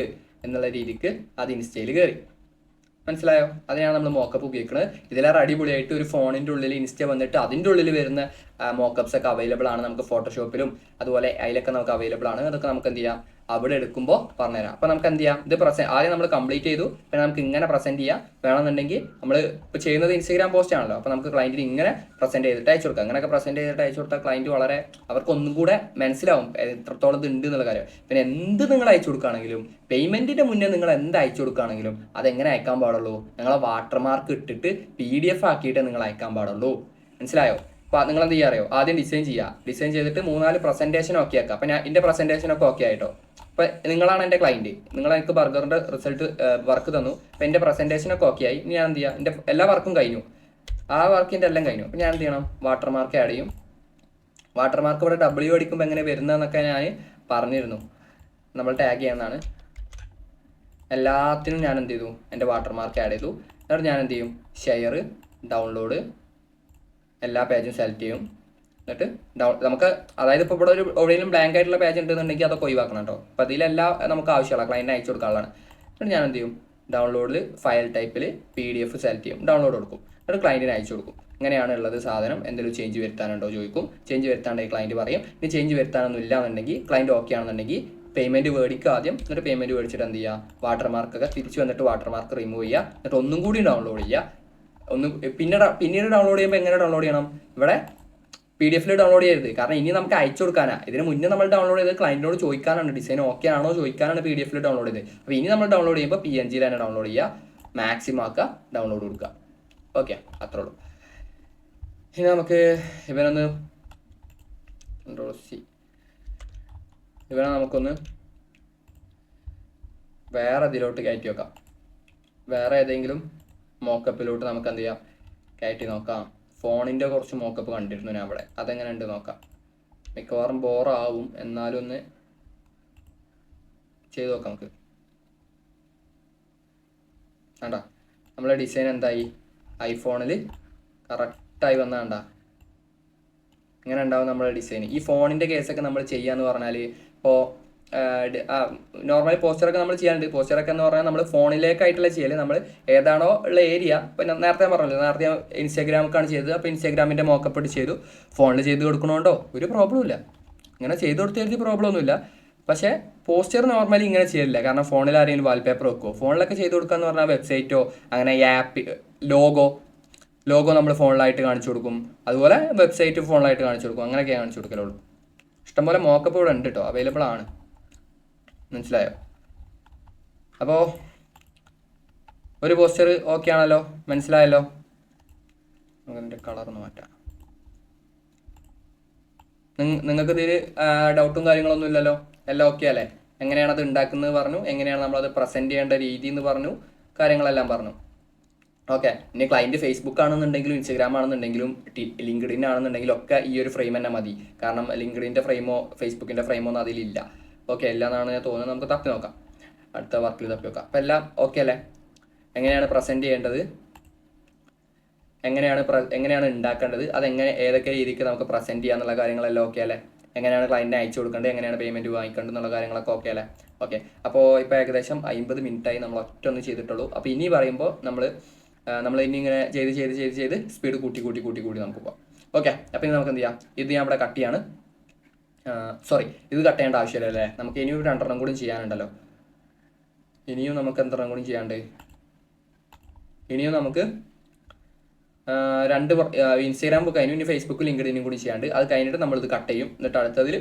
A: എന്നുള്ള രീതിക്ക് അത് ഇൻസ്റ്റയിൽ കയറി. മനസ്സിലായോ? അതിനാണ് നമ്മൾ മോക്കപ്പ് ഉപയോഗിക്കുന്നത്. ഇതിലേറെ അടിപൊളിയായിട്ട് ഒരു ഫോണിൻ്റെ ഉള്ളിൽ ഇൻസ്റ്റ വന്നിട്ട് അതിൻ്റെ ഉള്ളിൽ വരുന്ന മോക്കപ്സ് ഒക്കെ അവൈലബിൾ ആണ്. നമുക്ക് ഫോട്ടോഷോപ്പിലും അതുപോലെ അതിലൊക്കെ നമുക്ക് അവൈലബിൾ ആണ്. അതൊക്കെ നമുക്ക് എന്ത് ചെയ്യാം, അവിടെ എടുക്കുമ്പോൾ പറഞ്ഞുതരാം. അപ്പോൾ നമുക്ക് എന്ത് ചെയ്യാം, ഇത് ആദ്യം നമ്മൾ കംപ്ലീറ്റ് ചെയ്തു, പിന്നെ നമുക്ക് ഇങ്ങനെ പ്രസൻറ്റ് ചെയ്യാം. വേണമെന്നുണ്ടെങ്കിൽ നമ്മൾ ഇപ്പോൾ ചെയ്യുന്നത് ഇൻസ്റ്റാഗ്രാം പോസ്റ്റ് ആണല്ലോ, അപ്പോൾ നമുക്ക് ക്ലയൻറ്റിന് ഇങ്ങനെ പ്രസൻറ്റ് ചെയ്തിട്ട് അയച്ചു കൊടുക്കാം. അങ്ങനെയൊക്കെ പ്രസൻറ്റ് ചെയ്തിട്ട് അയച്ചു കൊടുത്താൽ ക്ലയൻറ്റ് വളരെ അവർക്ക് ഒന്നും കൂടെ മനസ്സിലാവും എത്രത്തോളം ഇത് ഉണ്ട് എന്നുള്ള കാര്യം. പിന്നെ എന്ത് നിങ്ങൾ അയച്ചു കൊടുക്കുകയാണെങ്കിലും പേയ്മെൻറ്റിൻ്റെ മുന്നേ നിങ്ങൾ എന്ത് അയച്ചു കൊടുക്കുകയാണെങ്കിലും അതെങ്ങനെ അയക്കാൻ പാടുള്ളൂ, നിങ്ങളെ വാട്ടർമാർക്ക് ഇട്ടിട്ട് PDF ആക്കിയിട്ട് നിങ്ങൾ അയക്കാൻ പാടുള്ളൂ. മനസ്സിലായോ? അപ്പോൾ നിങ്ങൾ എന്ത് ചെയ്യാറിയോ, ആദ്യം ഡിസൈൻ ചെയ്യുക. ഡിസൈൻ ചെയ്തിട്ട് 3-4 പ്രസൻറ്റേഷൻ ഓക്കെ ആക്കുക. അപ്പോൾ ഞാൻ എൻ്റെ പ്രസൻറ്റേഷനൊക്കെ ഓക്കെ ആയിട്ടോ. അപ്പോൾ നിങ്ങളാണ് എൻ്റെ ക്ലയൻറ്റ്, നിങ്ങൾ എനിക്ക് ബർഗറിൻ്റെ റിസൾട്ട് വർക്ക് തന്നു. അപ്പോൾ എൻ്റെ പ്രസൻറ്റേഷനൊക്കെ ഓക്കെ ആയി. ഇനി ഞാൻ എന്ത് ചെയ്യുക, എൻ്റെ എല്ലാ വർക്കും കഴിഞ്ഞു, ആ വർക്കിൻ്റെ എല്ലാം കഴിഞ്ഞു. അപ്പോൾ ഞാൻ എന്ത് ചെയ്യണം, വാട്ടർമാർക്ക് ആഡ് ചെയ്യും. വാട്ടർമാർക്ക് ഇവിടെ W അടിക്കുമ്പോൾ എങ്ങനെ വരുന്നതെന്നൊക്കെ ഞാൻ പറഞ്ഞിരുന്നു, നമ്മൾ ടാഗ് ചെയ്യുന്നതാണ്. എല്ലാത്തിനും ഞാൻ എന്ത് ചെയ്തു, എൻ്റെ വാട്ടർമാർക്ക് ആഡ് ചെയ്തു. എന്നിട്ട് ഞാൻ എന്ത് ചെയ്യും, ഷെയർ, ഡൗൺലോഡ്, എല്ലാ പേജും സെലക്ട് ചെയ്യും. എന്നിട്ട് നമുക്ക് അതായത് ഇപ്പോൾ ഇവിടെ ഒരു എവിടെയെങ്കിലും ബ്ലാങ്ക് ആയിട്ടുള്ള പേജ് ഉണ്ടെന്നുണ്ടെങ്കിൽ അതൊക്കെ ഒഴിവാക്കണം കേട്ടോ. അപ്പോൾ അതിലെല്ലാം നമുക്ക് ആവശ്യമുള്ള ക്ലയൻറ്റിന് അയച്ചു കൊടുക്കാനുള്ളതാണ്. എന്നിട്ട് ഞാൻ എന്ത് ചെയ്യും, ഡൗൺലോഡിൽ ഫയൽ ടൈപ്പിൽ PDF സെലക്ട് ചെയ്യും, ഡൗൺലോഡ് കൊടുക്കും. എന്നിട്ട് ക്ലയൻറ്റിന് അയച്ചു കൊടുക്കും. ഇങ്ങനെയാണ് ഉള്ളത് സാധനം, എന്തെങ്കിലും ചേഞ്ച് വരുത്താനുണ്ടോ ചോദിക്കും. ചേഞ്ച് വരുത്താണ്ടെങ്കിൽ ക്ലയൻറ്റ് പറയും. ഇനി ചേഞ്ച് വരുത്താനൊന്നും ഇല്ല എന്നുണ്ടെങ്കിൽ ക്ലയൻറ്റ് ഓക്കെ ആണെന്നുണ്ടെങ്കിൽ പേയ്മെൻറ്റ് മേടിക്കുക ആദ്യം. എന്നിട്ട് പേയ്മെൻറ്റ് മേടിച്ചിട്ട് എന്ത് ചെയ്യുക, വാട്ടർമാർക്കൊക്കെ തിരിച്ച് വന്നിട്ട് വാട്ടർമാർക്ക് റിമൂവ് ചെയ്യുക. എന്നിട്ട് ഒന്നും കൂടി ഡൗൺലോഡ് ചെയ്യുക. പിന്നീട് ഡൗൺലോഡ് ചെയ്യുമ്പോൾ എങ്ങനെ ഡൗൺലോഡ് ചെയ്യണം, ഇവിടെ PDF ഡൗൺലോഡ് ചെയ്യരുത്. കാരണം ഇനി നമുക്ക് അയച്ചു കൊടുക്കാനാണ്. ഇതിന് മുന്നേ നമ്മൾ ഡൗൺലോഡ് ചെയ്ത് ക്ലയൻറ്റിനോട് ചോദിക്കാനാണ്, ഡിസൈൻ ഓക്കെ ആണോ ചോദിക്കാനാണ് PDF ഡൗൺലോഡ് ചെയ്തത്. അപ്പോൾ ഇനി നമ്മൾ ഡൗൺലോഡ് ചെയ്യുമ്പോൾ PNG തന്നെ ഡൗൺലോഡ് ചെയ്യുക, മാക്സിമം ആക്കുക, ഡൗൺലോഡ് കൊടുക്കുക. ഓക്കെ, അത്രേ ഉള്ളൂ. ഇനി നമുക്ക് ഇവനൊന്ന് നമുക്കൊന്ന് വേറെ ഇതിലോട്ട് കയറ്റി വെക്കാം. വേറെ ഏതെങ്കിലും മോക്കപ്പിലോട്ട് നമുക്ക് എന്ത് ചെയ്യാം, കയറ്റി നോക്കാം. ഫോണിൻ്റെ കുറച്ച് മോക്കപ്പ് കണ്ടിരുന്നു ഞാൻ അവിടെ, അതെങ്ങനെ ഉണ്ട് നോക്കാം. മിക്കവാറും ബോറാവും, എന്നാലും ഒന്ന് ചെയ്ത് നോക്കാം നമുക്ക്. വേണ്ട, നമ്മളെ ഡിസൈൻ എന്തായി, ഐഫോണിൽ കറക്റ്റായി വന്നാണ്ട ഇങ്ങനെ ഉണ്ടാവും നമ്മളെ ഡിസൈൻ. ഈ ഫോണിൻ്റെ കേസൊക്കെ നമ്മൾ ചെയ്യാന്ന് പറഞ്ഞാൽ ഇപ്പോൾ നോർമലി പോസ്റ്ററൊക്കെ നമ്മൾ ചെയ്യാറുണ്ട്. പോസ്റ്ററൊക്കെ എന്ന് പറഞ്ഞാൽ നമ്മൾ ഫോണിലേക്കായിട്ടുള്ള ചെയ്യൽ, നമ്മൾ ഏതാണോ ഉള്ള ഏരിയ, പിന്നെ നേരത്തെ പറഞ്ഞല്ലോ, നേരത്തെ ഇൻസ്റ്റാഗ്രാമൊക്കെയാണ് ചെയ്തത്. അപ്പോൾ ഇൻസ്റ്റാഗ്രാമിൻ്റെ മോക്കപ്പ് ഇട്ട് ചെയ്തു. ഫോണിൽ ചെയ്ത് കൊടുക്കണോണ്ടോ ഒരു പ്രോബ്ലം ഇല്ല, ഇങ്ങനെ ചെയ്ത് കൊടുത്തെഴുതി പ്രോബ്ലം ഒന്നുമില്ല. പക്ഷേ പോസ്റ്റർ നോർമലി ഇങ്ങനെ ചെയ്യില്ല, കാരണം ഫോണിൽ ആരെങ്കിലും വാൾപേപ്പർ വെക്കുമോ. ഫോണിലൊക്കെ ചെയ്ത് കൊടുക്കുക എന്ന് പറഞ്ഞാൽ വെബ്സൈറ്റോ അങ്ങനെ ആപ്പ് ലോഗോ നമ്മൾ ഫോണിലായിട്ട് കാണിച്ചു കൊടുക്കും. അതുപോലെ വെബ്സൈറ്റ് ഫോണിലായിട്ട് കാണിച്ചു കൊടുക്കും. അങ്ങനെയൊക്കെ കാണിച്ചു കൊടുക്കലുള്ളൂ. ഇഷ്ടംപോലെ മോക്കപ്പ് ഇവിടെ ഉണ്ട് കേട്ടോ, അവൈലബിൾ ആണ്. മനസ്സിലായോ? അപ്പോൾ ഒരു പോസ്റ്റർ ഓക്കെ ആണല്ലോ, മനസ്സിലായല്ലോ. നമുക്കതിൻ്റെ കളറൊന്ന് മാറ്റാം. നിങ്ങൾക്ക് ഇതിൽ ഡൗട്ടും കാര്യങ്ങളൊന്നും ഇല്ലല്ലോ, എല്ലാം ഓക്കെ അല്ലേ? എങ്ങനെയാണ് അത് ഉണ്ടാക്കുന്നത് പറഞ്ഞു, എങ്ങനെയാണ് നമ്മളത് പ്രസൻറ്റ് ചെയ്യേണ്ട രീതി എന്ന് പറഞ്ഞു, കാര്യങ്ങളെല്ലാം പറഞ്ഞു. ഓക്കെ. ഇനി ക്ലയൻറ്റ് ഫേസ്ബുക്ക് ആണെന്നുണ്ടെങ്കിലും ഇൻസ്റ്റാഗ്രാം ആണെന്നുണ്ടെങ്കിലും ലിങ്ക്ഡിൻ ആണെന്നുണ്ടെങ്കിലും ഒക്കെ ഈ ഒരു ഫ്രെയിം തന്നെ മതി. കാരണം ലിങ്ക്ഡിൻ്റെ ഫ്രെയിമോ ഫേസ്ബുക്കിൻ്റെ ഫ്രെയിമോ ഒന്നും അതിലില്ല. ഓക്കെ, എല്ലാം എന്നാണ് ഞാൻ തോന്നുന്നത്. നമുക്ക് തപ്പി നോക്കാം, അടുത്ത വർക്കിൽ തപ്പി നോക്കാം. അപ്പോൾ എല്ലാം ഓക്കെ അല്ലേ? എങ്ങനെയാണ് പ്രസൻറ്റ് ചെയ്യേണ്ടത്, എങ്ങനെയാണ് ഉണ്ടാക്കേണ്ടത്, അതെങ്ങനെ ഏതൊക്കെ രീതിക്ക് നമുക്ക് പ്രസൻറ്റ് ചെയ്യാന്നുള്ള കാര്യങ്ങളെല്ലാം ഓക്കെ അല്ലേ? എങ്ങനെയാണ് ക്ലയൻറ്റിന് അയച്ചു കൊടുക്കേണ്ടത്, എങ്ങനെയാണ് പേയ്മെൻറ്റ് വാങ്ങിക്കേണ്ടത് എന്നുള്ള കാര്യങ്ങളൊക്കെ ഓക്കെ അല്ലേ? ഓക്കെ. അപ്പോൾ ഇപ്പോൾ ഏകദേശം 50 മിനിറ്റായി നമ്മൾ ഒറ്റൊന്ന് ചെയ്തിട്ടുള്ളൂ. അപ്പോൾ ഇനി പറയുമ്പോൾ നമ്മൾ ഇനി ഇങ്ങനെ ചെയ്ത് സ്പീഡ് കൂട്ടി നമുക്ക് പോകാം. ഓക്കെ. അപ്പോൾ ഇനി നമുക്ക് എന്ത് ചെയ്യാം, ഇത് ഞാൻ ഇവിടെ കട്ട് ചെയ്യാണ്. സോറി, ഇത് കട്ട് ചെയ്യേണ്ട ആവശ്യമില്ലല്ലേ, നമുക്ക് ഇനിയും 2 കൂടി ചെയ്യാനുണ്ടല്ലോ. ഇനിയും നമുക്ക് എന്തെണ്ണം കൂടി ചെയ്യാണ്ട്, ഇനിയും നമുക്ക് 2 ഇൻസ്റ്റാഗ്രാം കഴിഞ്ഞു, ഇനി ഫേസ്ബുക്ക് ലിങ്ക്ഡിനും കൂടി ചെയ്യാണ്ട്. അത് കഴിഞ്ഞിട്ട് നമ്മളിത് കട്ട് ചെയ്യും. എന്നിട്ട് അടുത്തതിൽ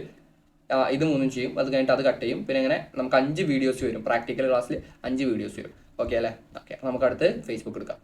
A: ഇത് 3 ചെയ്യും. അത് കഴിഞ്ഞിട്ട് അത് കട്ട് ചെയ്യും. പിന്നെ ഇങ്ങനെ നമുക്ക് 5 വീഡിയോസ് വരും. പ്രാക്ടിക്കൽ ക്ലാസ്സിൽ 5 വീഡിയോസ് വരും. ഓക്കെ അല്ലേ? ഓക്കെ, നമുക്ക് അടുത്ത് ഫേസ്ബുക്ക് എടുക്കാം.